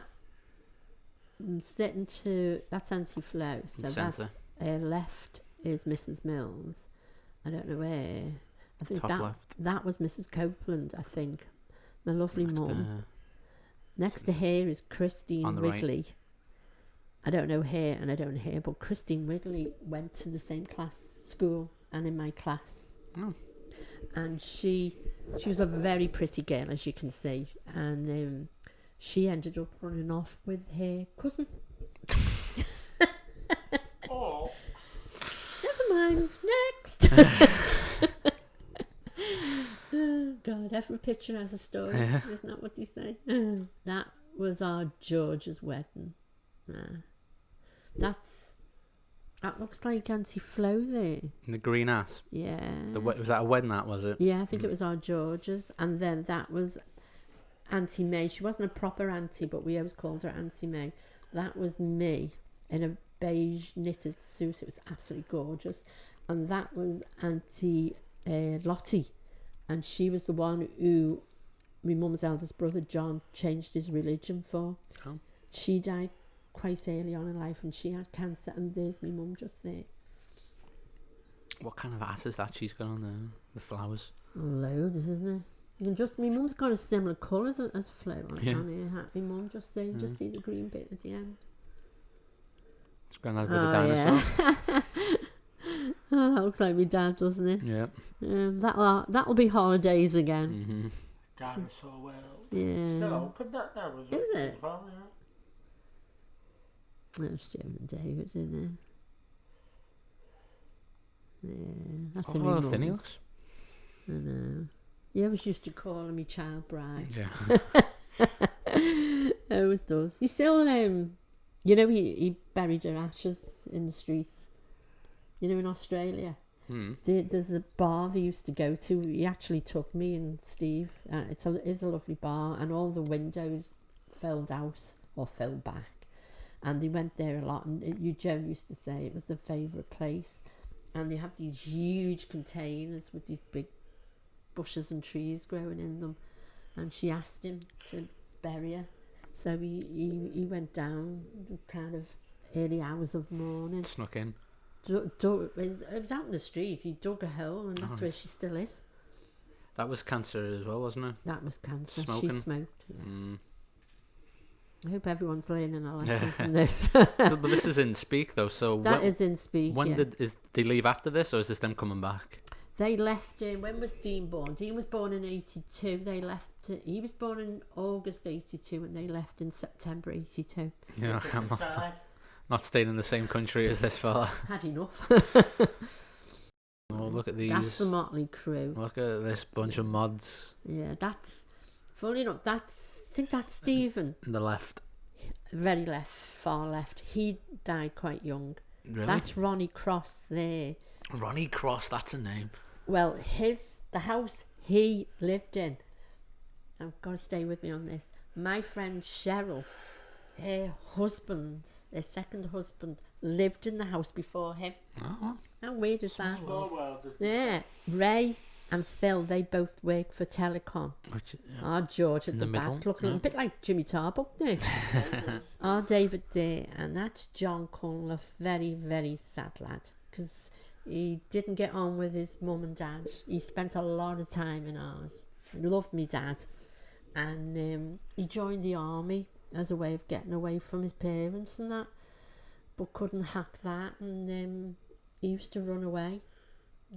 sitting to that's Auntie Flo. So that's Centre. left is Mrs. Mills. I don't know where. I think Top that left. that was Mrs. Copeland. I think my lovely Next, mum. Next to her is Christine On the right. Wigley. I don't know her and I don't know her, but Christine Wigley went to the same school and in my class. Oh. And she was a very pretty girl, as you can see, and she ended up running off with her cousin. oh. Never mind. Next. every picture has a story. Yeah. Isn't that what they say? That was our George's wedding. That looks like Auntie Flo there. The green hat. Yeah. Was that a wedding hat, was it? Yeah, I think it was our George's. And then that was Auntie May. She wasn't a proper auntie, but we always called her Auntie May. That was me in a beige knitted suit. It was absolutely gorgeous. And that was Auntie Lottie. And she was the one who my mum's eldest brother, John, changed his religion for. Oh. She died quite early on in life and she had cancer. And there's my mum just there. What kind of hat is that she's got on there? The flowers. Loads, isn't it? You can just, my mum's got a similar colour as Flo on Yeah. her hat. My mum just there, you just see the green bit at the end. It's Grandad with the dinosaur. Yeah. Oh, that looks like my dad, doesn't it? Yeah. That'll be holidays again. Mm-hmm. Dinosaur World. Yeah. Still open that now, is Is it? as well, yeah. That was Jim and David, isn't it? Yeah, that's in my Oh, thin he mum's. looks. I know. You always used to call him my child bride. Yeah. Always does. He still, you know, he buried her ashes in the streets. You know, in Australia. There's a bar they used to go to. He actually took me and Steve. It's a lovely bar, and all the windows filled out or fell back. And they went there a lot. And Joan used to say it was their favourite place. And they have these huge containers with these big bushes and trees growing in them. And she asked him to bury her. So he went down kind of early hours of morning. Snuck in. It was out in the street. He dug a hole, and that's where she still is. That was cancer as well, wasn't it? That was cancer. Smoking. She smoked. Yeah. Mm. I hope everyone's learning a lesson from this. So, but this is in Speak though. So That is in Speak. when yeah. they leave after this, or is this them coming back? They left in, when was Dean born? Dean was born in 82. They left, he was born in August 82 and they left in September 82. Yeah, I'm Side. not staying in the same country as this fella. Had enough. Oh, look at That's these. the Motley Crew. Look at this bunch of mods Yeah, that's, fully enough, I think that's Stephen. on the left. Very left, far left. He died quite young. Really? That's Ronnie Cross there. Ronnie Cross, that's a name. Well, the house he lived in, I've got to stay with me on this. My friend Cheryl, her husband, her second husband, lived in the house before him. Oh, How weird is that? Small world, isn't it? Yeah, Ray and Phil, they both work for Telecom. which, Our George at In the the back, middle, looking yeah. a bit like Jimmy Tarbuck there. Our David there, and that's John Cunliffe, very, very sad lad, because he didn't get on with his mum and dad. He spent a lot of time in ours. He loved me dad, and he joined the army as a way of getting away from his parents and that, but couldn't hack that, and he used to run away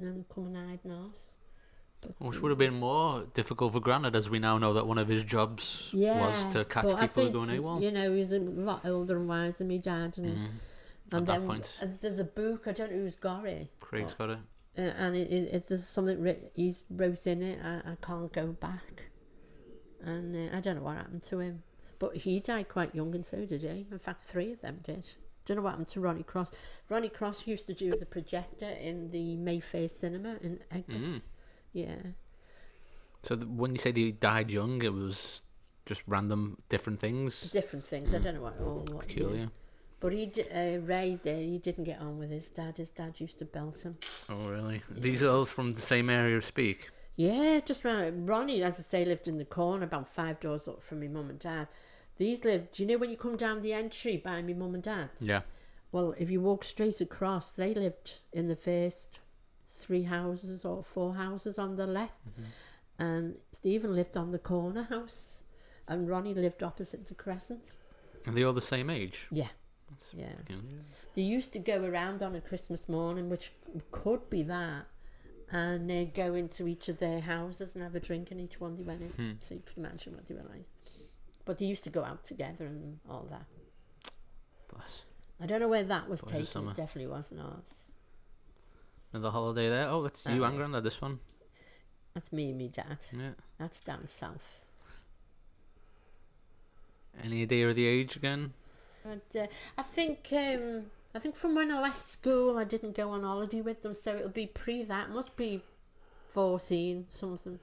and come and hide in ours. which would have been more difficult for Grandad, as we now know that one of his jobs was to catch but I people who think, are going AWOL. You know, he's a lot older and wiser than my dad, and At that then point. there's a book, I don't know who's got it, Craig's got it. and there's something he's wrote in it. I can't go back, and I don't know what happened to him, but he died quite young, and so did he. In fact, 3 of them did. Don't know what happened to Ronnie Cross. Ronnie Cross used to do the projector in the Mayfair Cinema in Eggbus. Yeah. So when you said he died young, it was just random different things. Different things. I don't know what. Peculiar. Yeah. But Ray there, he didn't get on with his dad. His dad used to belt him. Oh, really? These are all from the same area of Speak. Yeah, just round. Ronnie, as I say, lived in the corner about 5 doors up from my mum and dad. These lived, do you know when you come down the entry by my mum and dad's? Yeah. Well, if you walk straight across, they lived in the first 3 houses or 4 houses on the left. And Stephen lived on the corner house. And Ronnie lived opposite the Crescent. Are they all the same age? Yeah. That's Yeah. peculiar. They used to go around on a Christmas morning, which could be that, and they'd go into each of their houses and have a drink in each one they went in. So you could imagine what they were like. But they used to go out together and all that. Bless. I don't know where that was Boys of taken. summer. It definitely wasn't ours. Another holiday there. Oh, that's you Oh, and Grandad, this one. That's me and me dad. Yeah. That's down south. Any idea of the age again? But I think from when I left school, I didn't go on holiday with them, so it'll be pre that. Must be 14 something.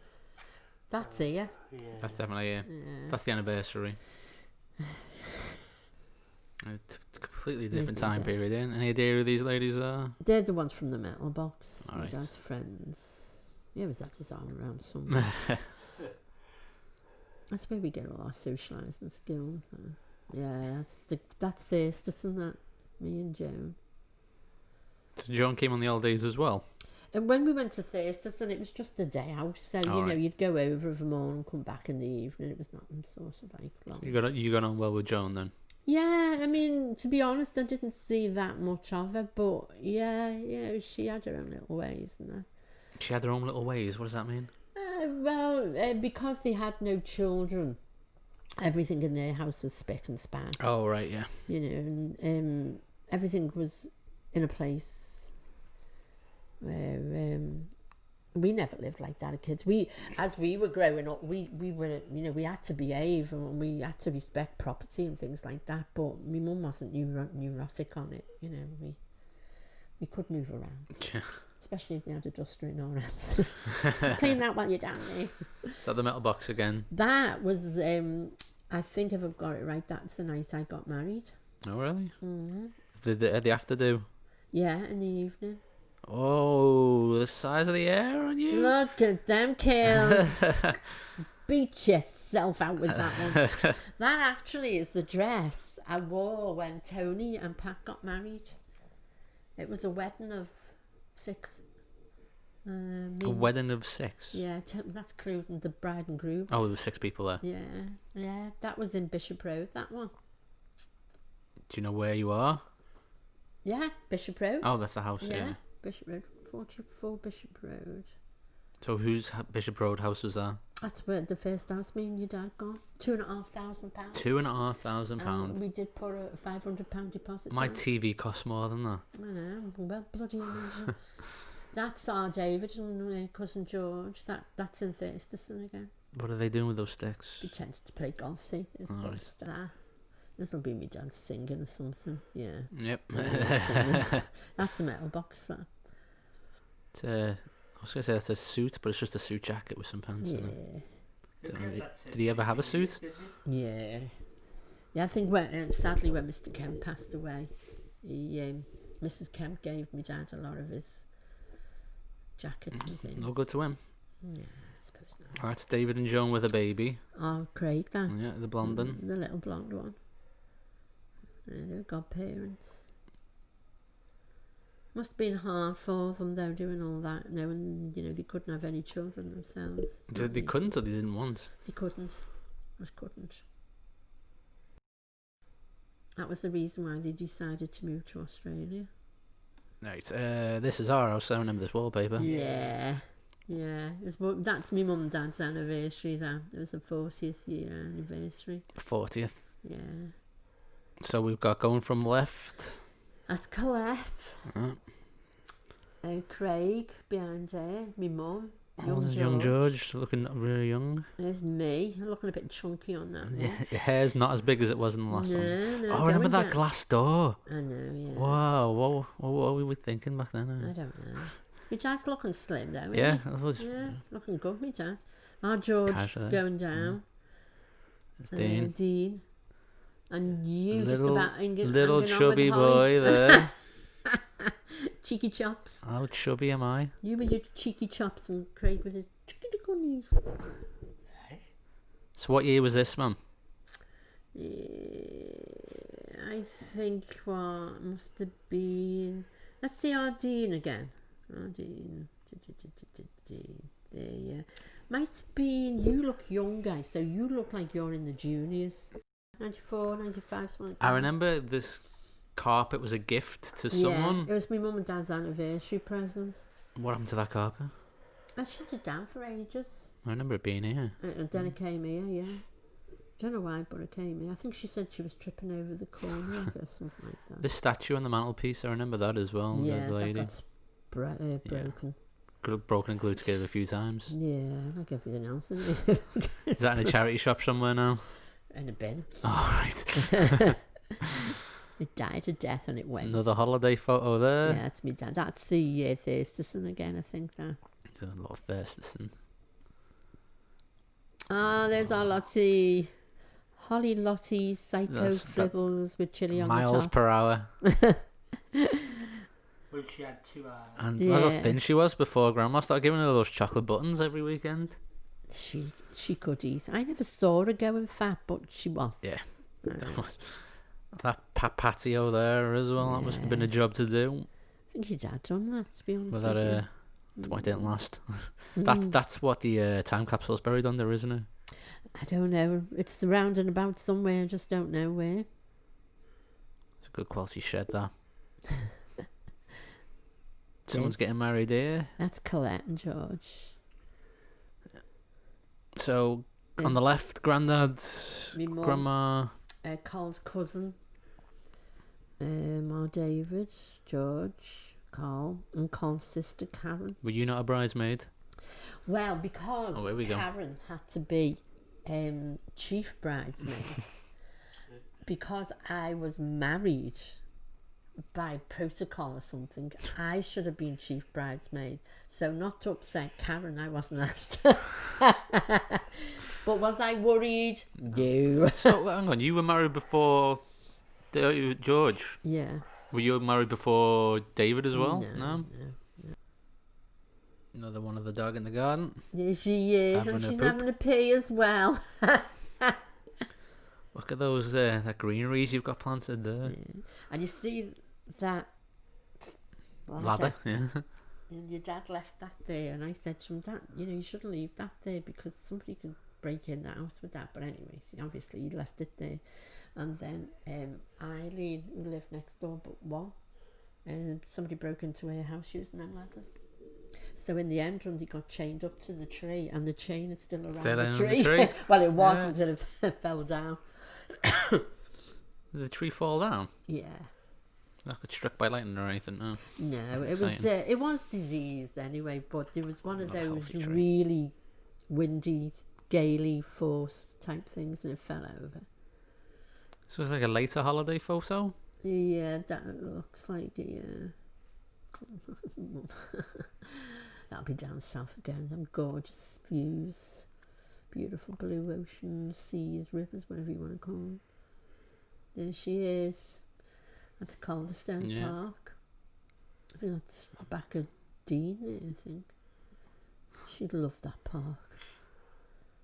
That's here. Yeah. That's definitely Yeah. That's the anniversary. A completely different time Yeah. period. In. Any idea who these ladies are? They're the ones from the metal box. My Alright. dad's friends. He always had his arm around somewhere. That's where we get all our socialising skills. Huh? Yeah, that's this, isn't it? Me and Joan. So John came on the old days as well. And when we went to Thurston, it was just a day out, so you know Alright. you'd go over of a morning and come back in the evening. It was nothing sort of like long. You got on well with Joan then. Yeah, I mean, to be honest, I didn't see that much of her, but yeah, you know, she had her own little ways and that. She had her own little ways. What does that mean? Because they had no children, everything in their house was spick and span. Oh right, yeah. You know, and everything was in a place where we never lived like that as kids. As we were growing up, we were, you know, we had to behave and we had to respect property and things like that. But my mum wasn't neurotic on it. You know, we could move around, especially if we had a duster in our hands. Just clean that while you're down there. Is that the metal box again? That was, I think if I've got it right, that's the night I got married. Oh really? Mm-hmm. Did they have to do? Yeah, in the evening. Oh, the size of the hair on you. Look at them kills. Beat yourself out with that one. That actually is the dress I wore when Tony and Pat got married. It was a wedding of 6. A wedding of 6. Yeah, that's including the bride and groom. Oh, there were 6 people there. Yeah, that was in Bishop Road, that one. Do you know where you are? Yeah, Bishop Road. Oh, that's the house. Yeah. Bishop Road, 44 Bishop Road. So whose Bishop Road house was that? That's where the first house me and your dad got. £2,500. £2,500. We did put a £500 deposit. My down. TV costs more than that. I know, well, bloody amazing. That's our David and cousin George. That's in Thurston again. What are they doing with those sticks? We tended to play golf, see. It's Oh, supposed right. to that. This'll be me dad singing or something. Yeah. Yep. That's the metal box, that. It's I was gonna say that's a suit, but it's just a suit jacket with some pants in it. Yeah. Did he ever have a suit? Yeah. Yeah, I think sadly when Mr. Kemp passed away, Mrs. Kemp gave me dad a lot of his jackets and things. No good to him. Yeah, I suppose not. That's David and Joan with a baby. Oh, Craig, that. Yeah, the blonde one. The little blonde one. Yeah, they were godparents. Must have been hard for them though, doing all that, knowing, you know, they couldn't have any children themselves. They couldn't, or they didn't want. They couldn't. Just couldn't. That was the reason why they decided to move to Australia. Right, this is our house. I remember this wallpaper. Yeah. Yeah. That's my mum and dad's anniversary, that. It was the 40th year anniversary. 40th. Yeah. So we've got going from left. That's Colette. Oh, Craig behind her. My mum. young George, looking really young. There's me. I'm looking a bit chunky on that one. Yeah, your hair's not as big as it was in the last one. No, Oh, remember going that down. glass door? I know, yeah. Wow, what were we thinking back then? I don't know. My dad's looking slim though, isn't Yeah, he? that was Yeah, looking good, my dad. Our George Casually. going down. it's Dean. Dean. And you Little, just about little hanging on chubby with Holly. boy there. Cheeky chops. How chubby am I? You with your cheeky chops and Craig with his cheeky cunnies. So what year was this, Mum? I think what must have been. Let's see our Dean again. Our Dean. There, yeah. Might have been. You look younger, so you look like you're in the juniors. 94, 95, something like that. I remember this carpet was a gift to someone. Yeah, it was my mum and dad's anniversary present. What happened to that carpet? I shut it down for ages. I remember it being here. And then it came here, yeah. Don't know why, but it came here. I think she said she was tripping over the corner of it or something like that. This statue on the mantelpiece, I remember that as well. Yeah, the lady. that got broken. broken and glued together a few times. Yeah, like everything else, isn't it? Is that in a charity shop somewhere now? In a bin. Oh, right. It died a death and it went. Another holiday photo there. Yeah, that's me dad. That's the Thurston again, I think. That. A lot of Thurston. Ah, there's our Lottie. Holly Lottie, Psycho That's- that- Flibbles with chili on Miles the top. per hour. Which she had 2 eyes. And look how Yeah. thin she was before Grandma started giving her those chocolate buttons every weekend. She could eat. I never saw her going fat, but she was. Yeah. That patio there as well, that must have been a job to do. I think your dad done that, to be honest But with that, why it didn't last. That's what the time capsule's buried under, isn't it? I don't know. It's around and about somewhere. I just don't know where. It's a good quality shed, that. Someone's Yes. getting married here. That's Colette and George. So, on the left, Grandad, Me mum. Grandma. Carl's cousin. Our David, George, Carl, and Carl's sister Karen. Were you not a bridesmaid? Well, because Oh, here we go. Karen had to be chief bridesmaid, because I was married by protocol or something, I should have been chief bridesmaid. So not to upset Karen, I wasn't asked. But was I worried? No. So, hang on, you were married before George? Yeah. Were you married before David as well? No? no. Another one of the dog in the garden. Yeah, she is, Having and a she's poop. having a pee as well. Look at those that greeneries you've got planted there. And you see that Ladder, yeah. and your dad left that there, and I said to him, Dad, you shouldn't leave that there because somebody could break in the house with that. But anyway, see, obviously he left it there. And then Eileen, who lived next door but one, somebody broke into her house using them ladders. So in the end, Rundy got chained up to the tree, and the chain is still around Still the in the tree. tree? Well, it was Yeah. until it fell down. Did the tree fall down? Yeah. Not got struck by lightning or anything, no. No, That's it was diseased anyway, but there was one of Not a those healthy tree. really windy, gaily forced type things, and it fell over. So it's like a later holiday photo? Yeah, that looks like yeah. That'll be down south again. Them gorgeous views, beautiful blue ocean, seas, rivers, whatever you want to call them. There she is. That's Calderstone Yeah. Park. I think that's the back of Dean there, I think. She'd love that park.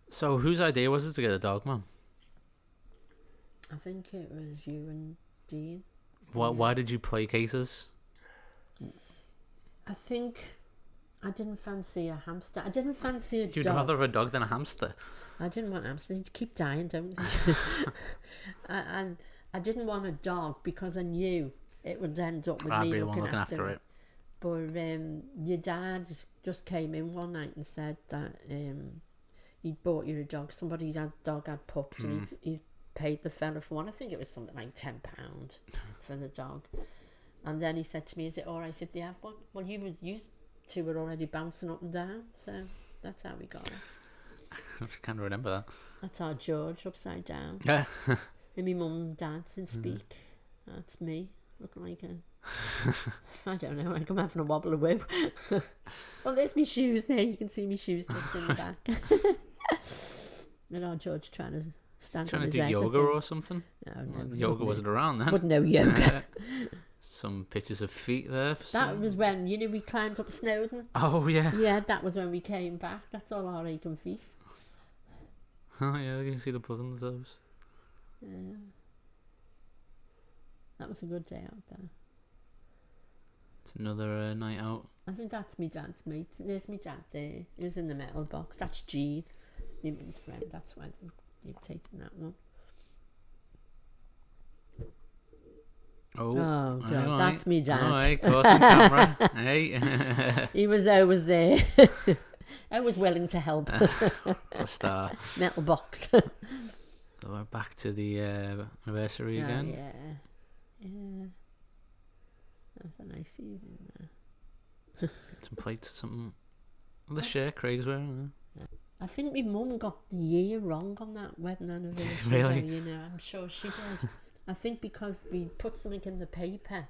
So whose idea was it to get a dog, Mum? I think it was you and Dean. Why did you placate us? I think I didn't fancy a hamster. I didn't fancy a You'd dog. rather have a dog than a hamster. I didn't want hamsters. They keep dying, don't they? And I didn't want a dog because I knew it would end up with I'd me be the one looking looking after it. But your dad just came in one night and said that he'd bought you a dog. Somebody's dog had pups, and he's paid the fella for one. I think it was something like £10 for the dog. And then he said to me, "Is it all right if they have one?" Well, you two were already bouncing up and down, so that's how we got it. I can't remember that. That's our George upside down. Yeah. And my mum dancing speak. That's me looking like a I don't know, like I'm having a wobble away. Well, there's my shoes there. You can see my shoes just in the back. And our George trying to stand Trying on to his do head. yoga or something. No, Yoga wasn't around then. Wouldn't know yoga. Some pictures of feet there. For That some... was when we climbed up Snowdon. Oh yeah. Yeah, that was when we came back. That's all our ache and feast. Oh yeah, you can see the blood on the toes. Yeah. That was a good day out there. It's another night out. I think that's me dad's mate. There's me dad there. He was in the metal box. That's Jean, Newman's friend. That's why they've taken that one. Oh, God, alright. that's me dad. Alright, caught on camera. Hey. He was always there. I was willing to help. A star. Metal box. So we're back to the anniversary Oh, again. yeah. That was a nice evening there. Some plates or something. The shirt Craig's wearing. I think my mum got the year wrong on that wedding anniversary. Really? Though, you know, I'm sure she did. I think because we put something in the paper,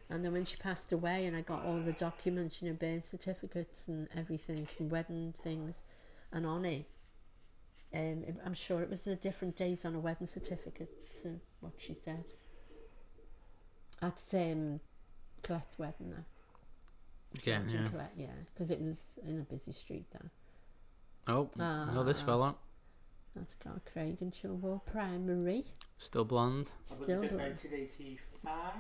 and then when she passed away, and I got all the documents, you know, birth certificates and everything, and wedding things, and on it, I'm sure it was a different date on a wedding certificate to what she said. That's Colette's wedding now. Again, George and yeah. Colette, yeah, because it was in a busy street there. Oh, no, this fella. That's got Craig and Chilwell Primary. Still blonde. I would Still have been blonde. 1985.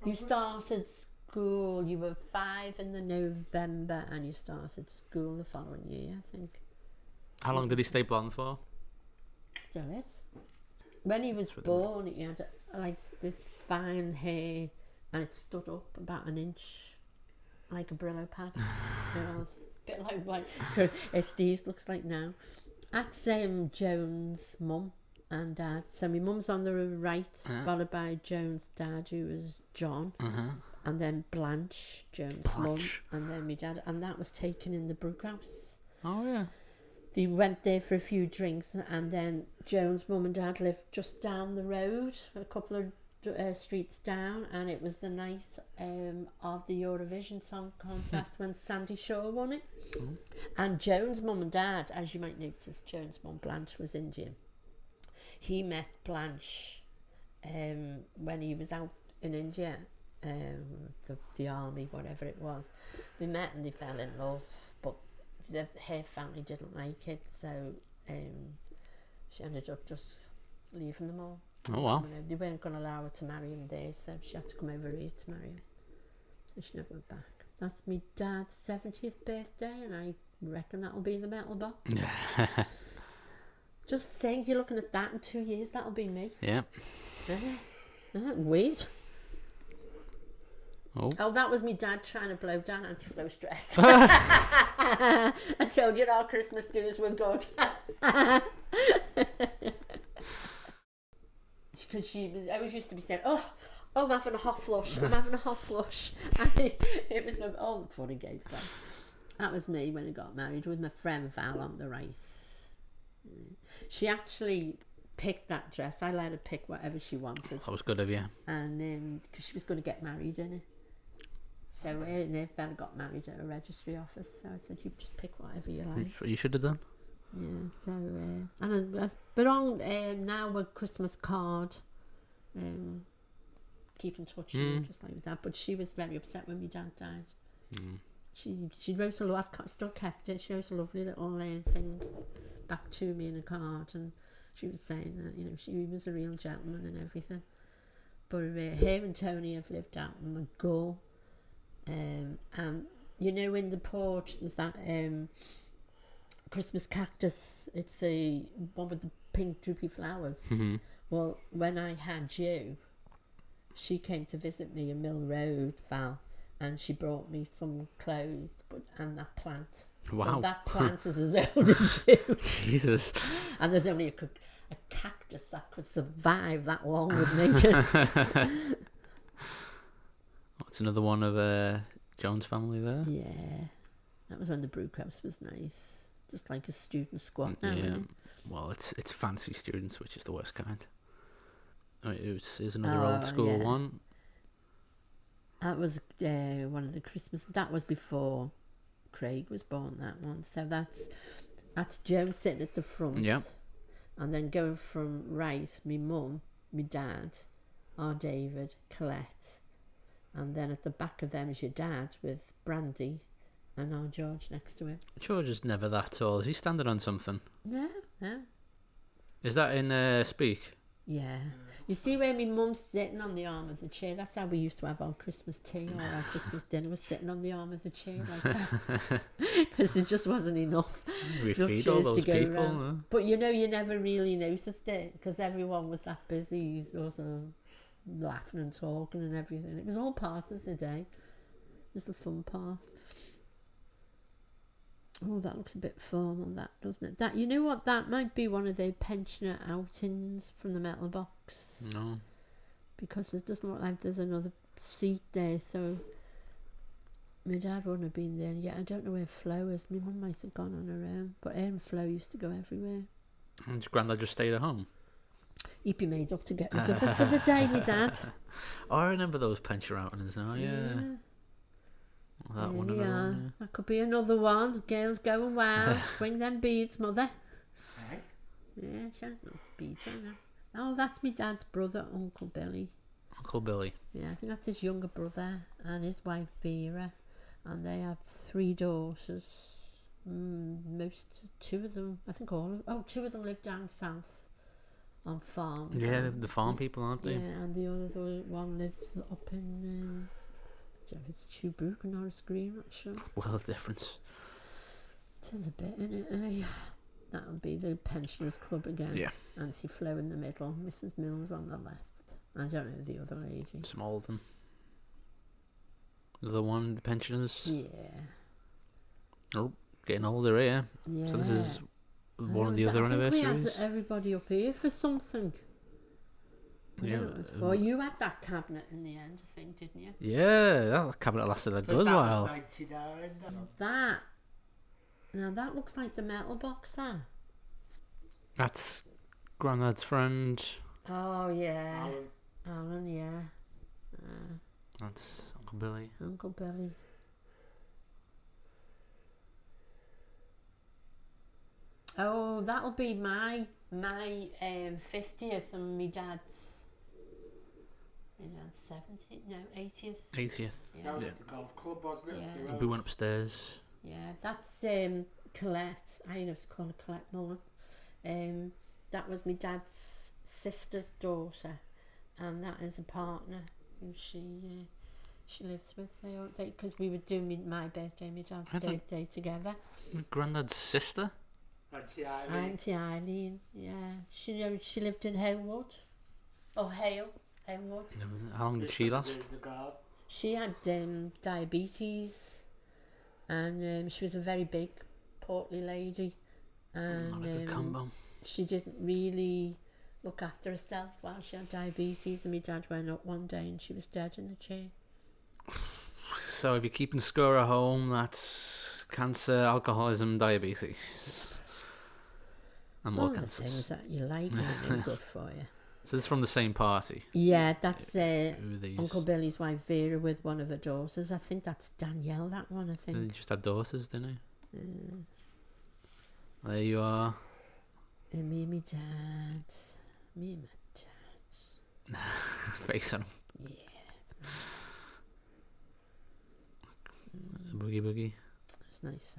You started school, you were 5 in the November, and you started school the following year, I think. How long did he stay blonde for? Still is. When he was born, he had like this fine hair, and it stood up about an inch, like a Brillo pad. It was a bit like Steve's looks like now. That's Joan's mum and dad. So my mum's on the right, followed by Joan's dad, who was John, and then Blanche, Joan's mum, Blanche. and then my dad. And that was taken in the Brook House. Oh, yeah. They went there for a few drinks, and then Joan's mum and dad lived just down the road, a couple of streets down, and it was the night of the Eurovision Song Contest when Sandy Shaw won it. And Joan's mum and dad, as you might notice, Joan's mum Blanche was Indian. He met Blanche when he was out in India, the army, whatever it was. They met and they fell in love, but her family didn't like it, so she ended up just leaving them all. Oh, wow. You know, they weren't going to allow her to marry him there, so she had to come over here to marry him. So she never went back. That's my dad's 70th birthday, and I reckon that'll be in the metal box. Just think, you're looking at that in 2 years, that'll be me. Yeah. Isn't that weird? Oh, that was me dad trying to blow down anti-flow stress. I told you our Christmas dues were good. Because she always used to be saying, oh, I'm having a hot flush, I'm having a hot flush. And it was all fun and games then. That was me when I got married with my friend Val on the rice. She actually picked that dress. I let her pick whatever she wanted. That was good of you. And because she was going to get married in it. So her and her fella got married at a registry office. So I said, you just pick whatever you like. That's what you should have done. Yeah, so and but on now a Christmas card, keep in touch, you know, just like with that. But she was very upset when my dad died. She wrote I've still kept it. She wrote a lovely little thing back to me in a card, and she was saying that, you know, she was a real gentleman and everything. But her and Tony have lived out in McGull, and you know, in the porch there's that Christmas cactus. It's the one with the pink droopy flowers. Well, when I had you, she came to visit me in Mill Road, Val, and she brought me some clothes and that plant. Wow. So that plant is as old as you. Jesus. And there's only a cactus that could survive that long with me. What's another one of Joan's family there? Yeah, that was when the Brook House was nice. Just like a student squat now. Yeah. Isn't it? Well, it's fancy students, which is the worst kind. I mean, here's another old school yeah. one. That was one of the Christmas. That was before Craig was born. That one. So that's Joan sitting at the front. Yeah. And then going from right, me mum, me dad, our David, Colette, and then at the back of them is your dad with Brandy, and our George next to him. George is never that tall. Is he standing on something? No. Is that in Speak? Yeah. You see where my mum's sitting on the arm of the chair? That's how we used to have our Christmas tea or our Christmas dinner, was sitting on the arm of the chair like that. Because there just wasn't enough. We enough feed all chairs those to go people. round. But you know, you never really noticed it because everyone was that busy, sort of laughing and talking and everything. It was all part of the day. It was the fun part. Oh, that looks a bit formal, that, doesn't it? That, you know what? That might be one of the pensioner outings from the metal box. No. Because it doesn't look like there's another seat there, so My dad wouldn't have been there yet. I don't know where Flo is. My mum might have gone on her own. But her and Flo used to go everywhere. And your granddad just stayed at home. He'd be made up to get rid of her for the day, my dad. Oh, I remember those pension outings now, yeah. That There one we of are. them, That could be another one. Girls going wild. Swing them beads, mother. Right? Yeah, she has no beads on her. Oh, that's my dad's brother, Uncle Billy. yeah. Uncle Billy. Yeah, I think that's his younger brother and his wife Vera. And they have 3 daughters. Two of them, I think two of them live down south on farms. Yeah, the farm people, aren't Yeah, they? and the other one lives up in, I don't know if it's Chewbrook or Norris Green, not sure. Well, of difference. There's a bit in it, That'll be the pensioners club again. Yeah. Auntie Flo in the middle, Mrs. Mills on the left. I don't know the other lady. Smallton. The one, the pensioners. Yeah. Oh, getting older here. Yeah. So this is I one of know, the other I think we anniversaries. had everybody up here for something. I Yeah, don't know what it was for. You had that cabinet in the end, I think, didn't you? Yeah, that cabinet lasted a I think good that while. was 99. Now that looks like the metal box there. That's Grandad's friend. Oh yeah, Alan, Alan, yeah. That's Uncle Billy. Uncle Billy. Oh, that'll be my 50th and my dad's 70th, no 80th. 80th. Yeah, that was Yeah. at the golf club, wasn't it? Yeah. You We were- went upstairs. yeah. That's Colette. I used to call her Colette Mullen. That was my dad's sister's daughter, and that is a partner who she lives with. Because we were doing my birthday, and my dad's I don't- birthday together. Grandad's sister. Auntie Eileen. Auntie Eileen, yeah. She lived in Halewood. Oh, Halewood. How long did she last? The guard. She had diabetes, and she was a very big, portly lady, and Not a good combo. she didn't really look after herself while she had diabetes. And my dad went up one day, and she was dead in the chair. So if you're keeping score at home, that's cancer, alcoholism, diabetes. And more All the cancers. things that you like and good for you. So this is from the same party. Yeah, that's Who are these? Uncle Billy's wife Vera with one of her daughters. I think that's Danielle, that one, I They think. just had daughters, didn't they? There you are. And me and my dad. Me and my dad. Face on 'em. Yeah, Boogie boogie. it's nice.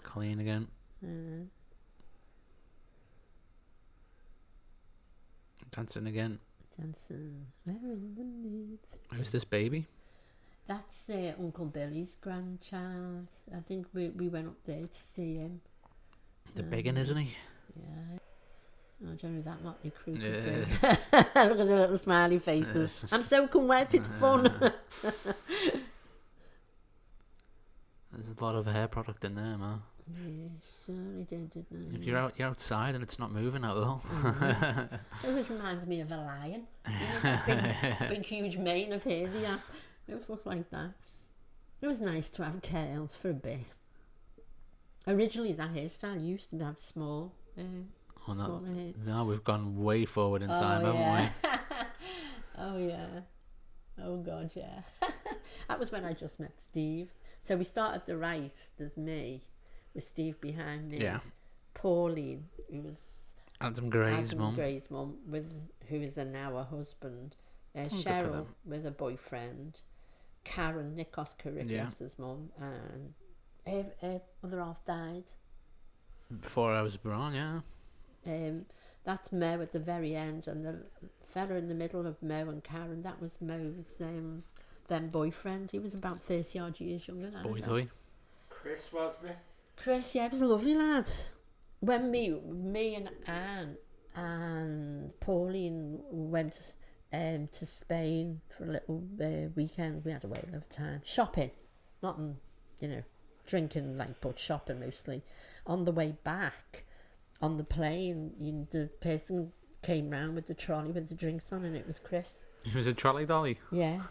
Colleen again. Dancing again. Dancing. We're in the mood. Who's this baby? That's Uncle Billy's grandchild. I think we went up there to see him. The big one, isn't he? Yeah. I don't know that Motley Crue could Yeah. be. Look at the little smiley faces. I'm soaking wet, it's fun. There's a lot of hair product in there, man. Yeah, certainly didn't I? If you're outside and it's not moving at all. It always reminds me of a lion. You know, that big, huge mane of hair they have. It was look like that. It was nice to have curls for a bit. Originally, that hairstyle used to have small Oh, no. smaller hair. Now we've gone way forward in time, haven't yeah. Oh, yeah. Oh, God, yeah. That was when I just met Steve. So we start at the right. There's me, with Steve behind me. Yeah. Pauline, who was Adam Gray's Adam mum. Gray's mum, who is now a husband. good for Cheryl them. with a boyfriend. Karen, Nikos Kyrgios's mum, and her other half died. Before I was born, yeah. That's Mo at the very end, and the fella in the middle of Mo and Karen, that was Mo's then boyfriend. He was about 30 odd years younger than Boy her. toy. Chris, wasn't it? Chris, yeah, he was a lovely lad. When me and Anne and Pauline went to Spain for a little weekend, we had a whale of a time. Shopping, not drinking, but shopping mostly. On the way back, on the plane, the person came round with the trolley with the drinks on, and it was Chris. It was a trolley dolly. Yeah.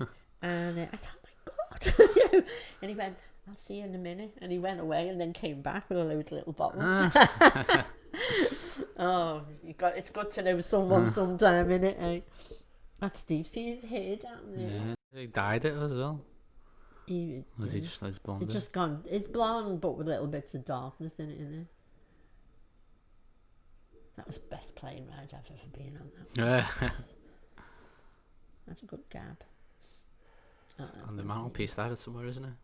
And I said, oh my God. You know, and he went, I'll see you in a minute. And he went away and then came back with a load of little bottles. Oh, it's good to know someone sometime, innit, eh? That's Steve. See his hair down there. Yeah. He dyed it as well. Was he yeah. just like blonde? It's just gone. It's blonde, but with little bits of darkness in it, innit? That was the best plane ride I've ever been on. That. That's a good gab. On the mantelpiece, that is somewhere, isn't it?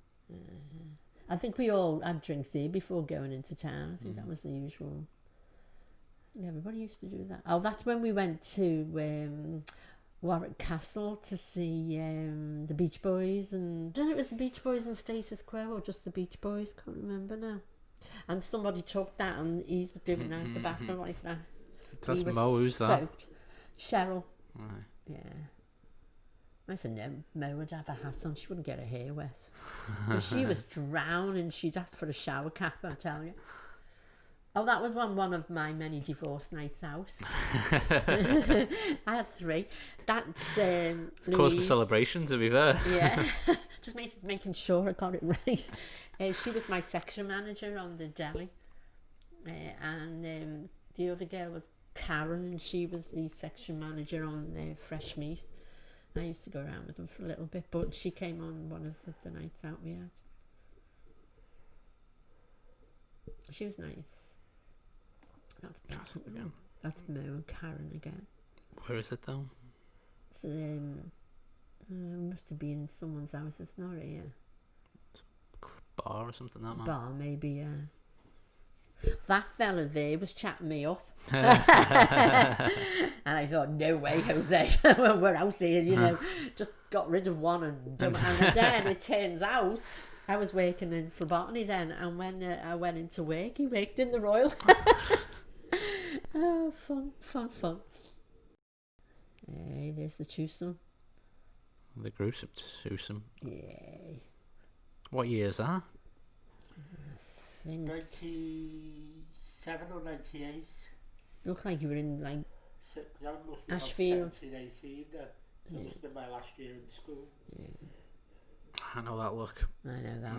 I think we all had drinks there before going into town. I think that was the usual. I think everybody used to do that. Oh, that's when we went to Warwick Castle to see the Beach Boys, and I don't know if it was the Beach Boys and Status Quo or just the Beach Boys. Can't remember now. And somebody took that, and he's doing that at the bathroom like that. That's He was Mo. Who's that? soaked. Cheryl. Right. Yeah. I said, no, Mo would have a hat on. She wouldn't get her hair wet. But she was drowning. She'd asked for a shower cap, I tell you. Oh, that was one of my many divorce nights out. I had 3. That's It's cause for celebration, to be fair. Yeah. Just making sure I got it right. She was my section manager on the deli. And the other girl was Karen, and she was the section manager on Fresh Meat. I used to go around with them for a little bit, but she came on one of the nights out we had. She was nice. That's Mo and Karen again. Where is it though? So must have been in someone's house. It's not here. Bar or something, that man. Bar maybe, yeah. That fella there was chatting me up. And I thought, no way, Jose. We're out here, you know. Just got rid of one and done. And then it turns out I was working in phlebotomy then, and when I went into work, he worked in the Royal. Oh, fun. Hey, there's the twosome. The gruesome twosome. Yay. What year is that? I think 97 or 98. looked like you were in like That must be Ashfield. 17, 18 then. That must have been my last year in school. I know that look. I know that.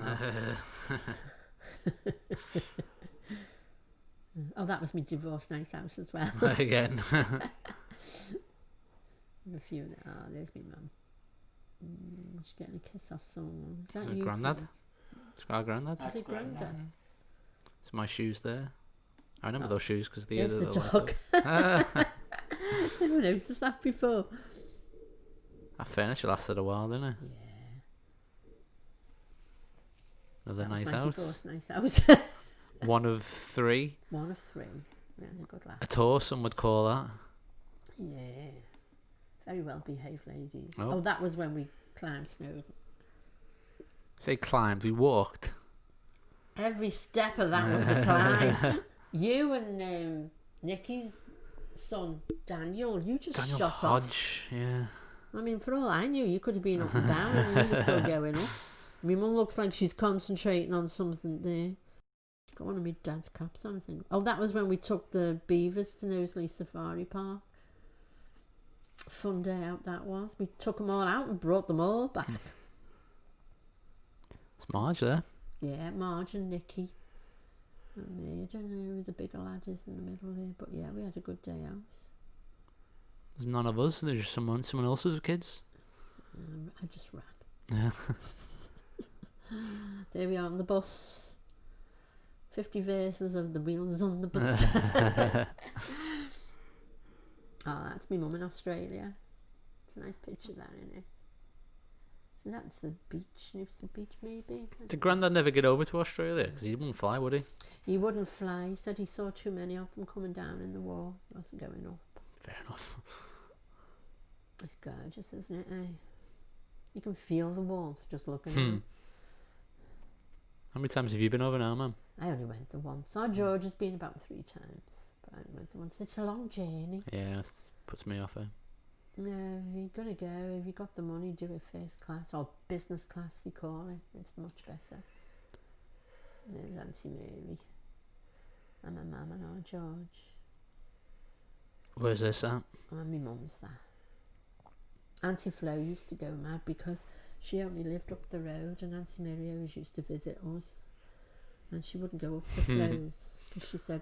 Oh, that was my divorce night house as well. Again. A few. Oh, there's my mum. She's getting a kiss off someone. Is that you? Granddad? It's our granddad. Is it granddad? It's my shoes there. I remember those shoes because the There's other the dog. Never noticed that before. That furniture lasted a while, didn't it? Yeah. Another That was nice my house. divorce nice house. One of 3. One of 3. Yeah, good laugh. A tour, some would call that. Yeah. Very well behaved ladies. Oh. Oh, that was when we climbed Snowdon. Say climbed, we walked. Every step of that was a climb. You and Nicky's son, Daniel, you just Daniel shot Hodge, off. yeah. I mean, for all I knew, you could have been up and down and you were still going up. My mum looks like she's concentrating on something there. She's got one of my dad's caps on, I think. Oh, that was when we took the beavers to Knowsley Safari Park. Fun day out that was. We took them all out and brought them all back. It's Marge there. Yeah, Marge and Nicky. And I don't know who the bigger lad is in the middle there, but yeah, we had a good day out. There's none of us, there's just someone else's kids. I just ran. Yeah. There we are on the bus. 50 verses of the wheels on the bus. Oh, that's my mum in Australia. It's a nice picture there, isn't it? And that's the beach, Newson Beach maybe. Did Grandad never get over to Australia? Because he wouldn't fly, would he? He wouldn't fly. He said he saw too many of them coming down in the war. He wasn't going up. Fair enough. It's gorgeous, isn't it? Eh? You can feel the warmth just looking at them. How many times have you been over now, Mum? I only went there once. Our George has been about 3 times. But I only went there once. It's a long journey. Yeah, it puts me off, eh? No, if you're going to go, if you've got the money, do it first class or business class, they call it. It's much better. There's Auntie Mary and my mum and our George. Where's this at? Oh, my mum's there. Auntie Flo used to go mad because she only lived up the road, and Auntie Mary always used to visit us, and she wouldn't go up to Flo's because she said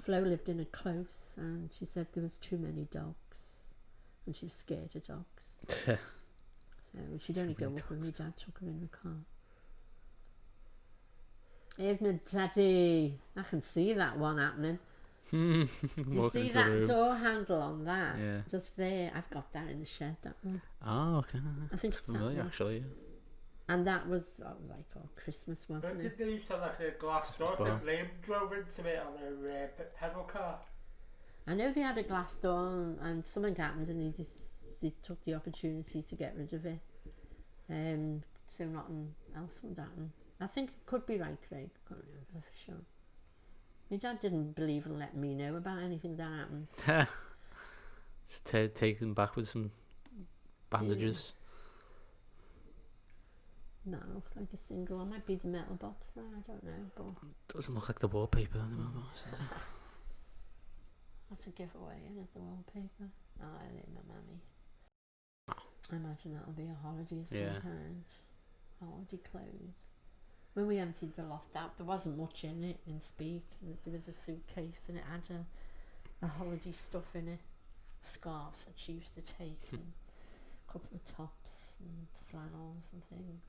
Flo lived in a close, and she said there was too many dogs, and she was scared of dogs. So she'd only go up when my dad took her in the car. Here's my daddy. I can see that one happening. You see that door handle on that? Yeah. Just there. I've got that in the shed, that one. Oh, okay. I think it's that Familiar, one. actually. And that was Christmas, wasn't Did it? they used to have like a glass door Well. that Liam drove into it on a pedal car? I know they had a glass door, and something happened, and they took the opportunity to get rid of it. So nothing else would happen. I think it could be right, Craig. I can't remember for sure. My dad didn't believe and let me know about anything that happened. Just take them back with some bandages. That looks like a single. It might be the metal box there, I don't know. But Doesn't look like the wallpaper anymore. that's a giveaway, isn't it, the wallpaper? Oh, there's my mummy. I imagine that'll be a holiday of some kind. Holiday clothes. When we emptied the loft out, there wasn't much in it in Speak. There was a suitcase and it had a holiday stuff in it. Scarves that she used to take, and a couple of tops and flannels and things.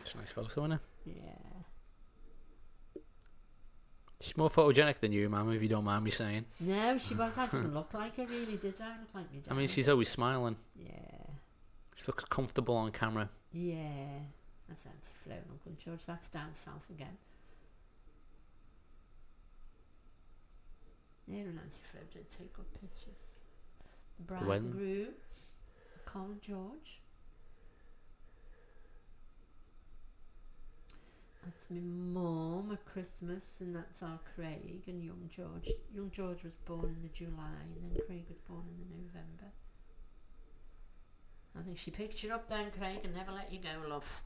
It's a nice photo, isn't it? Yeah. She's more photogenic than you, Mum, if you don't mind me saying. No, she was. I didn't look like her, really, did I? I look like me dad. I mean, she's always smiling. Yeah. She looks comfortable on camera. Yeah. That's Auntie Flo and Uncle George. That's down south again. Yeah, and Auntie Flo did take good pictures. The bride and wedding. groom, Colin George. That's my mum at Christmas, and that's our Craig and young George. Young George was born in the July, and then Craig was born in the November. I think she picked you up then, Craig, and never let you go, love.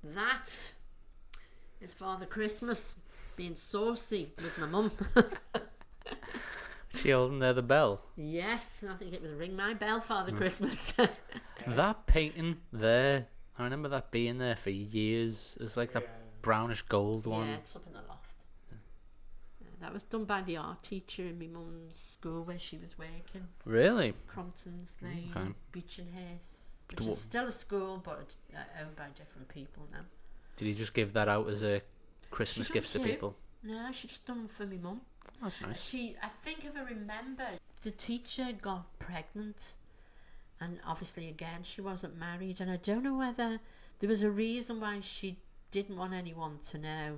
That is Father Christmas being saucy with my mum. She holding there the bell. Yes, I think it was Ring My Bell, Father Christmas. That painting there, I remember that being there for years. It's like that brownish gold one. Yeah, it's up in the loft. Yeah, that was done by the art teacher in my mum's school where she was working. Really? Crompton's Lane, Okay. Beechenhurst. Which But is what- still a school, but owned by different people now. Did he just give that out as a Christmas She gift to done too. people? No, she just done them for my mum. That's nice. I think if I remember, the teacher got pregnant, and obviously again she wasn't married, and I don't know whether there was a reason why she didn't want anyone to know,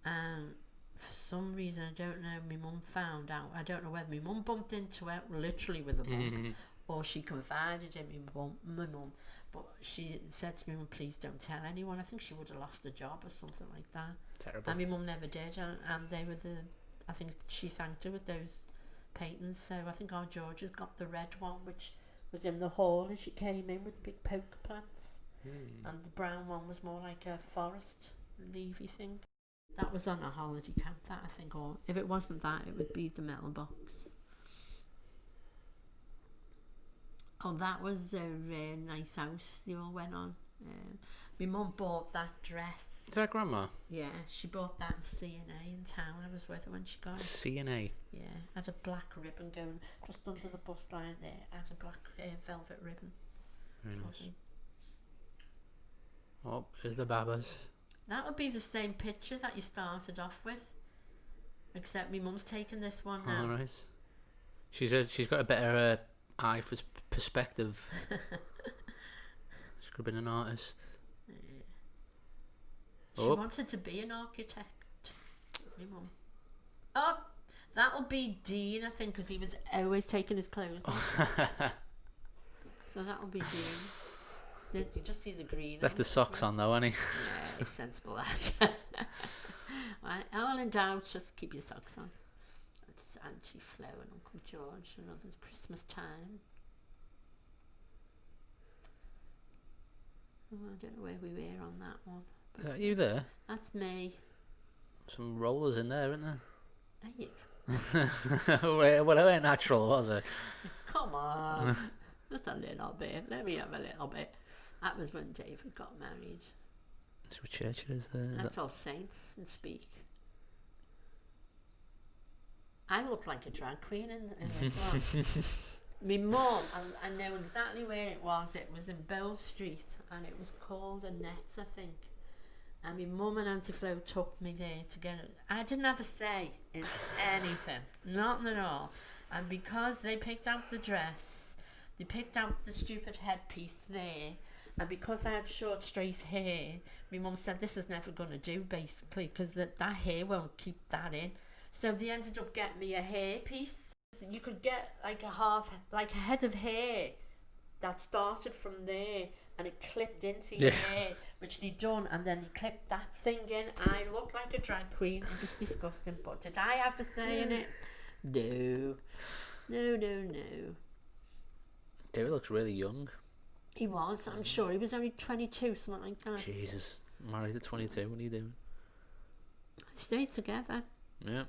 and for some reason I don't know, my mum found out. I don't know whether my mum bumped into it literally with a mum, or she confided in my mum, but she said to me, "Mum, please don't tell anyone." I think she would have lost her job or something like that. Terrible. And my mum never did, and they were I think she thanked her with those paintings. So I think our George has got the red one, which was in the hall as she came in with the big poker plants, and the brown one was more like a forest leafy thing. That was on a holiday camp, that I think, or if it wasn't that, it would be the metal box. Oh, that was a nice house they all went on. My mum bought that dress. Is that Grandma? Yeah, she bought that in C&A in town. I was with her when she got it. C&A. Yeah, had a black ribbon going just under the bust line there. Had a black velvet ribbon. Very nice. Lovely. Oh, here's the Babas. That would be the same picture that you started off with, except my mum's taken this one now. All right. She's got a better eye for perspective. She could have been an artist. She Oh. wanted to be an architect. My mum. Oh, that'll be Dean, I think, because he was always taking his clothes off. So that'll be Dean. You just see the green. Left the socks on though, hasn't he? Yeah, it's sensible that. Right, all in doubt, just keep your socks on. It's Auntie Flo and Uncle George, another Christmas time. Oh, I don't know where we were on that one. Is that you there? That's me. Some rollers in there, isn't there? Are you? Well, it ain't natural, was it? Come on. Just a little bit. Let me have a little bit. That was when David got married. So what church it is there? Is That's All Saints and Speak. I look like a drag queen in this one. My mum, I know exactly where it was. It was in Bow Street, and it was called Annette's, I think. And my mum and Auntie Flo took me there to get it. I didn't have a say in anything, nothing at all. And because they picked out the dress, they picked out the stupid headpiece there, and because I had short straight hair, my mum said this is never going to do, basically, because that hair won't keep that in. So they ended up getting me a hair piece. You could get like a head of hair that started from there and it clipped into your hair, which they done, and then they clipped that thing in. I looked like a drag queen. It was disgusting, but did I have a say in it? No. David looks really young. He was, I'm sure. He was only 22, something like that. Jesus. Married at 22, what are you doing? Stayed together. Yeah.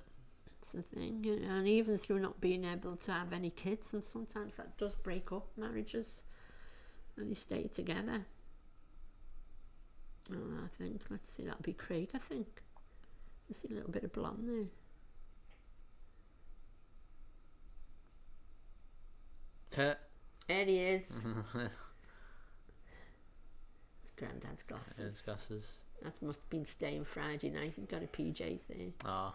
That's the thing, you know, and even through not being able to have any kids, and sometimes that does break up marriages, and they stay together. Oh, I think, let's see, that'll be Craig, I think. I see a little bit of blonde there. There he is. Granddad's glasses. His glasses. That must have been staying Friday night. He's got a PJs there. Oh.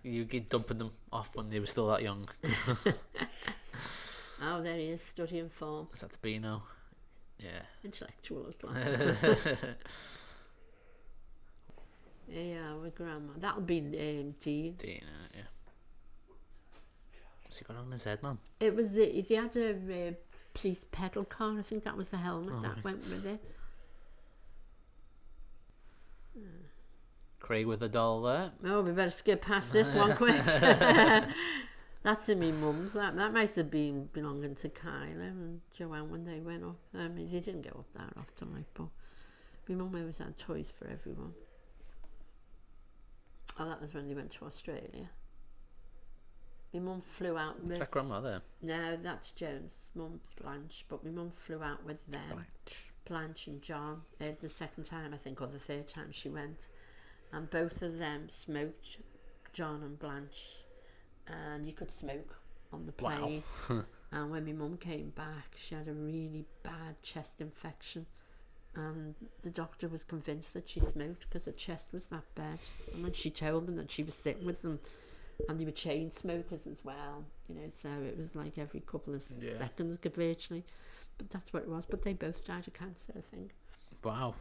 You get dumping them off when they were still that young. Oh, there he is, studying form. Is that the Beano? Yeah. Intellectual as well. Yeah, with Grandma. That'll be Dean. Dean, yeah. What's he got on his head, man? It was, if he had a police pedal car, I think that was the helmet that right. went with it. Craig with a doll there. Oh, we better skip past this one quick. That's in my mum's. That might have been belonging to Kyla and Joanne when they went up. I mean, they didn't go up that often, like, but my mum always had toys for everyone. Oh, that was when they went to Australia. My mum flew out with... Is that Grandma there? No, that's Joan's mum, Blanche. But my mum flew out with them, Blanche and John, the second time, I think, or the third time she went. And both of them smoked, John and Blanche. And you could smoke on the plane. Wow. And when my mum came back, she had a really bad chest infection. And the doctor was convinced that she smoked because her chest was that bad. And when she told them that she was sitting with them, and they were chain smokers as well, you know, so it was like every couple of seconds virtually. But that's what it was. But they both died of cancer, I think. Wow.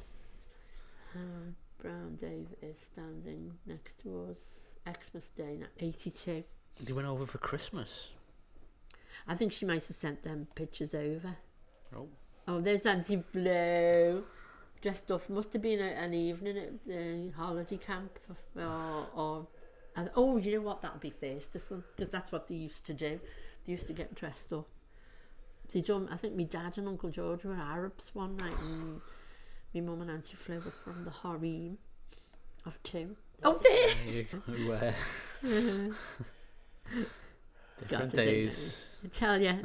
Brown Dave is standing next to us. Xmas Day, 82. They went over for Christmas. I think she might have sent them pictures over. Oh, there's Auntie Flo, dressed up. Must have been an evening at the holiday camp, or you know what? That'll be Thurston, because that's what they used to do. They used to get dressed up. I think my dad and Uncle George were Arabs one night, and my mum and Auntie Flo were from the harem of two. Oh, there! Different days. I tell you.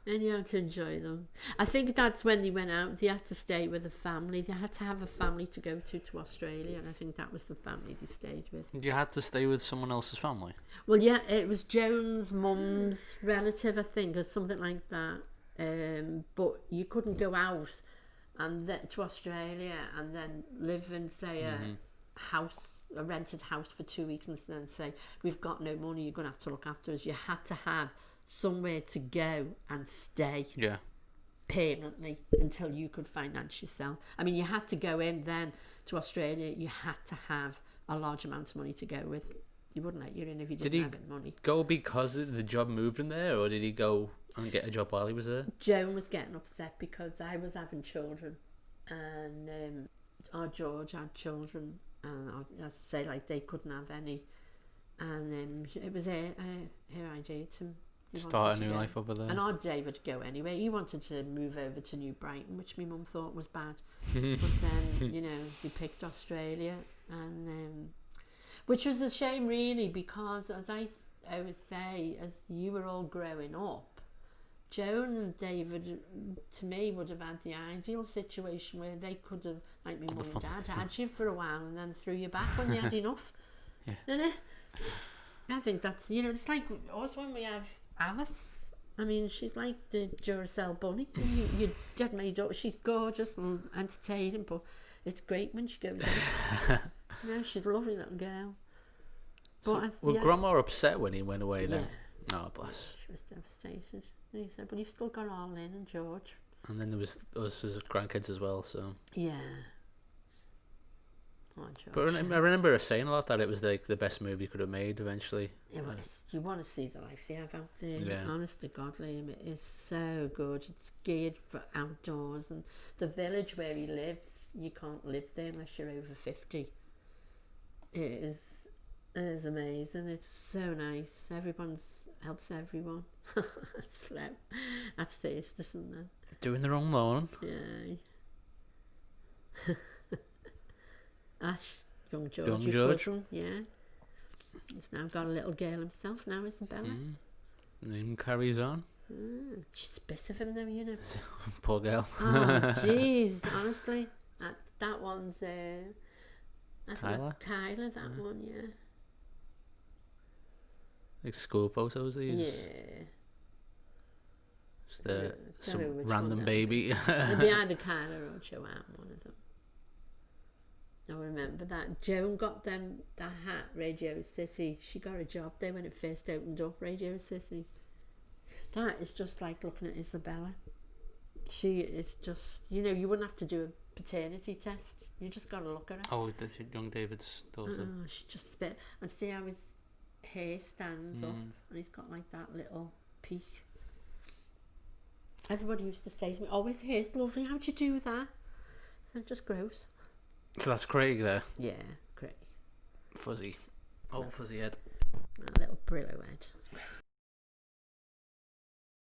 And you have to enjoy them. I think that's when they went out. They had to stay with a family. They had to have a family to go to Australia, and I think that was the family they stayed with. You had to stay with someone else's family? Well, yeah, it was Joan's mum's relative, I think, or something like that. But you couldn't go out and to Australia and then live in, say, a rented house for 2 weeks and then say, we've got no money, you're going to have to look after us. You had to have somewhere to go and stay permanently until you could finance yourself. I mean, you had to go in then to Australia, you had to have a large amount of money to go with. You wouldn't let you in if you didn't have any money. Go because the job moved him there, or did he go and get a job while he was there? Joan was getting upset because I was having children, and our George had children, and as I say, like, they couldn't have any, and it was her idea to start a new life over there. And our David go anyway. He wanted to move over to New Brighton, which my mum thought was bad. But then, you know, he picked Australia, and Which was a shame, really, because as I always say, as you were all growing up, Joan and David, to me, would have had the ideal situation where they could have, like my mum and dad, had you for a while and then threw you back when they had enough. Yeah. Innit? I think that's, you know, it's like us when we have Alice. I mean, she's like the Duracell bunny. You dead made up. She's gorgeous and entertaining, but it's great when she goes out. You know, she's a lovely little girl. But Was Grandma upset when he went away then? Yeah. Oh, bless. She was devastated. And he said, but you've still got all in and George. And then there was us as grandkids as well, so... Yeah. Oh, George. But I remember her saying a lot that it was like the best movie could have made eventually. Yeah, well, you want to see the life they have out there. Yeah. Honest to God, Liam, it is so good. It's geared for outdoors, and the village where he lives, you can't live there unless you're over 50. It is amazing. It's so nice. Everyone's helps everyone. That's flip. That's taste, isn't it? Doing their own lawn. Yeah. Ash, young George, Young your George. cousin, yeah. He's now got a little girl himself now, isn't Bella? And then carries on. She's a bit of him though, you know. Poor girl. Oh, jeez, honestly. That one's, I think Kyla? that's Kyla, that one, yeah. Like school photos these. Yeah. Just Don't know some which one random that baby. It'd be either Kyla or Joanne, one of them. I remember that. Joan got them that hat, Radio City. She got a job there when it first opened up, Radio City. That is just like looking at Isabella. She is just, you know, you wouldn't have to do a paternity test. You just got to look at her. Oh, this is young David's daughter. Oh, she's just a bit. And see how his hair stands up, and he's got like that little peak. Everybody used to say to me, "Oh, his hair's lovely. How'd you do that?" I said, "Just grows." So that's Craig there. Yeah, great. Fuzzy. Old fuzzy head. A little Brillo head.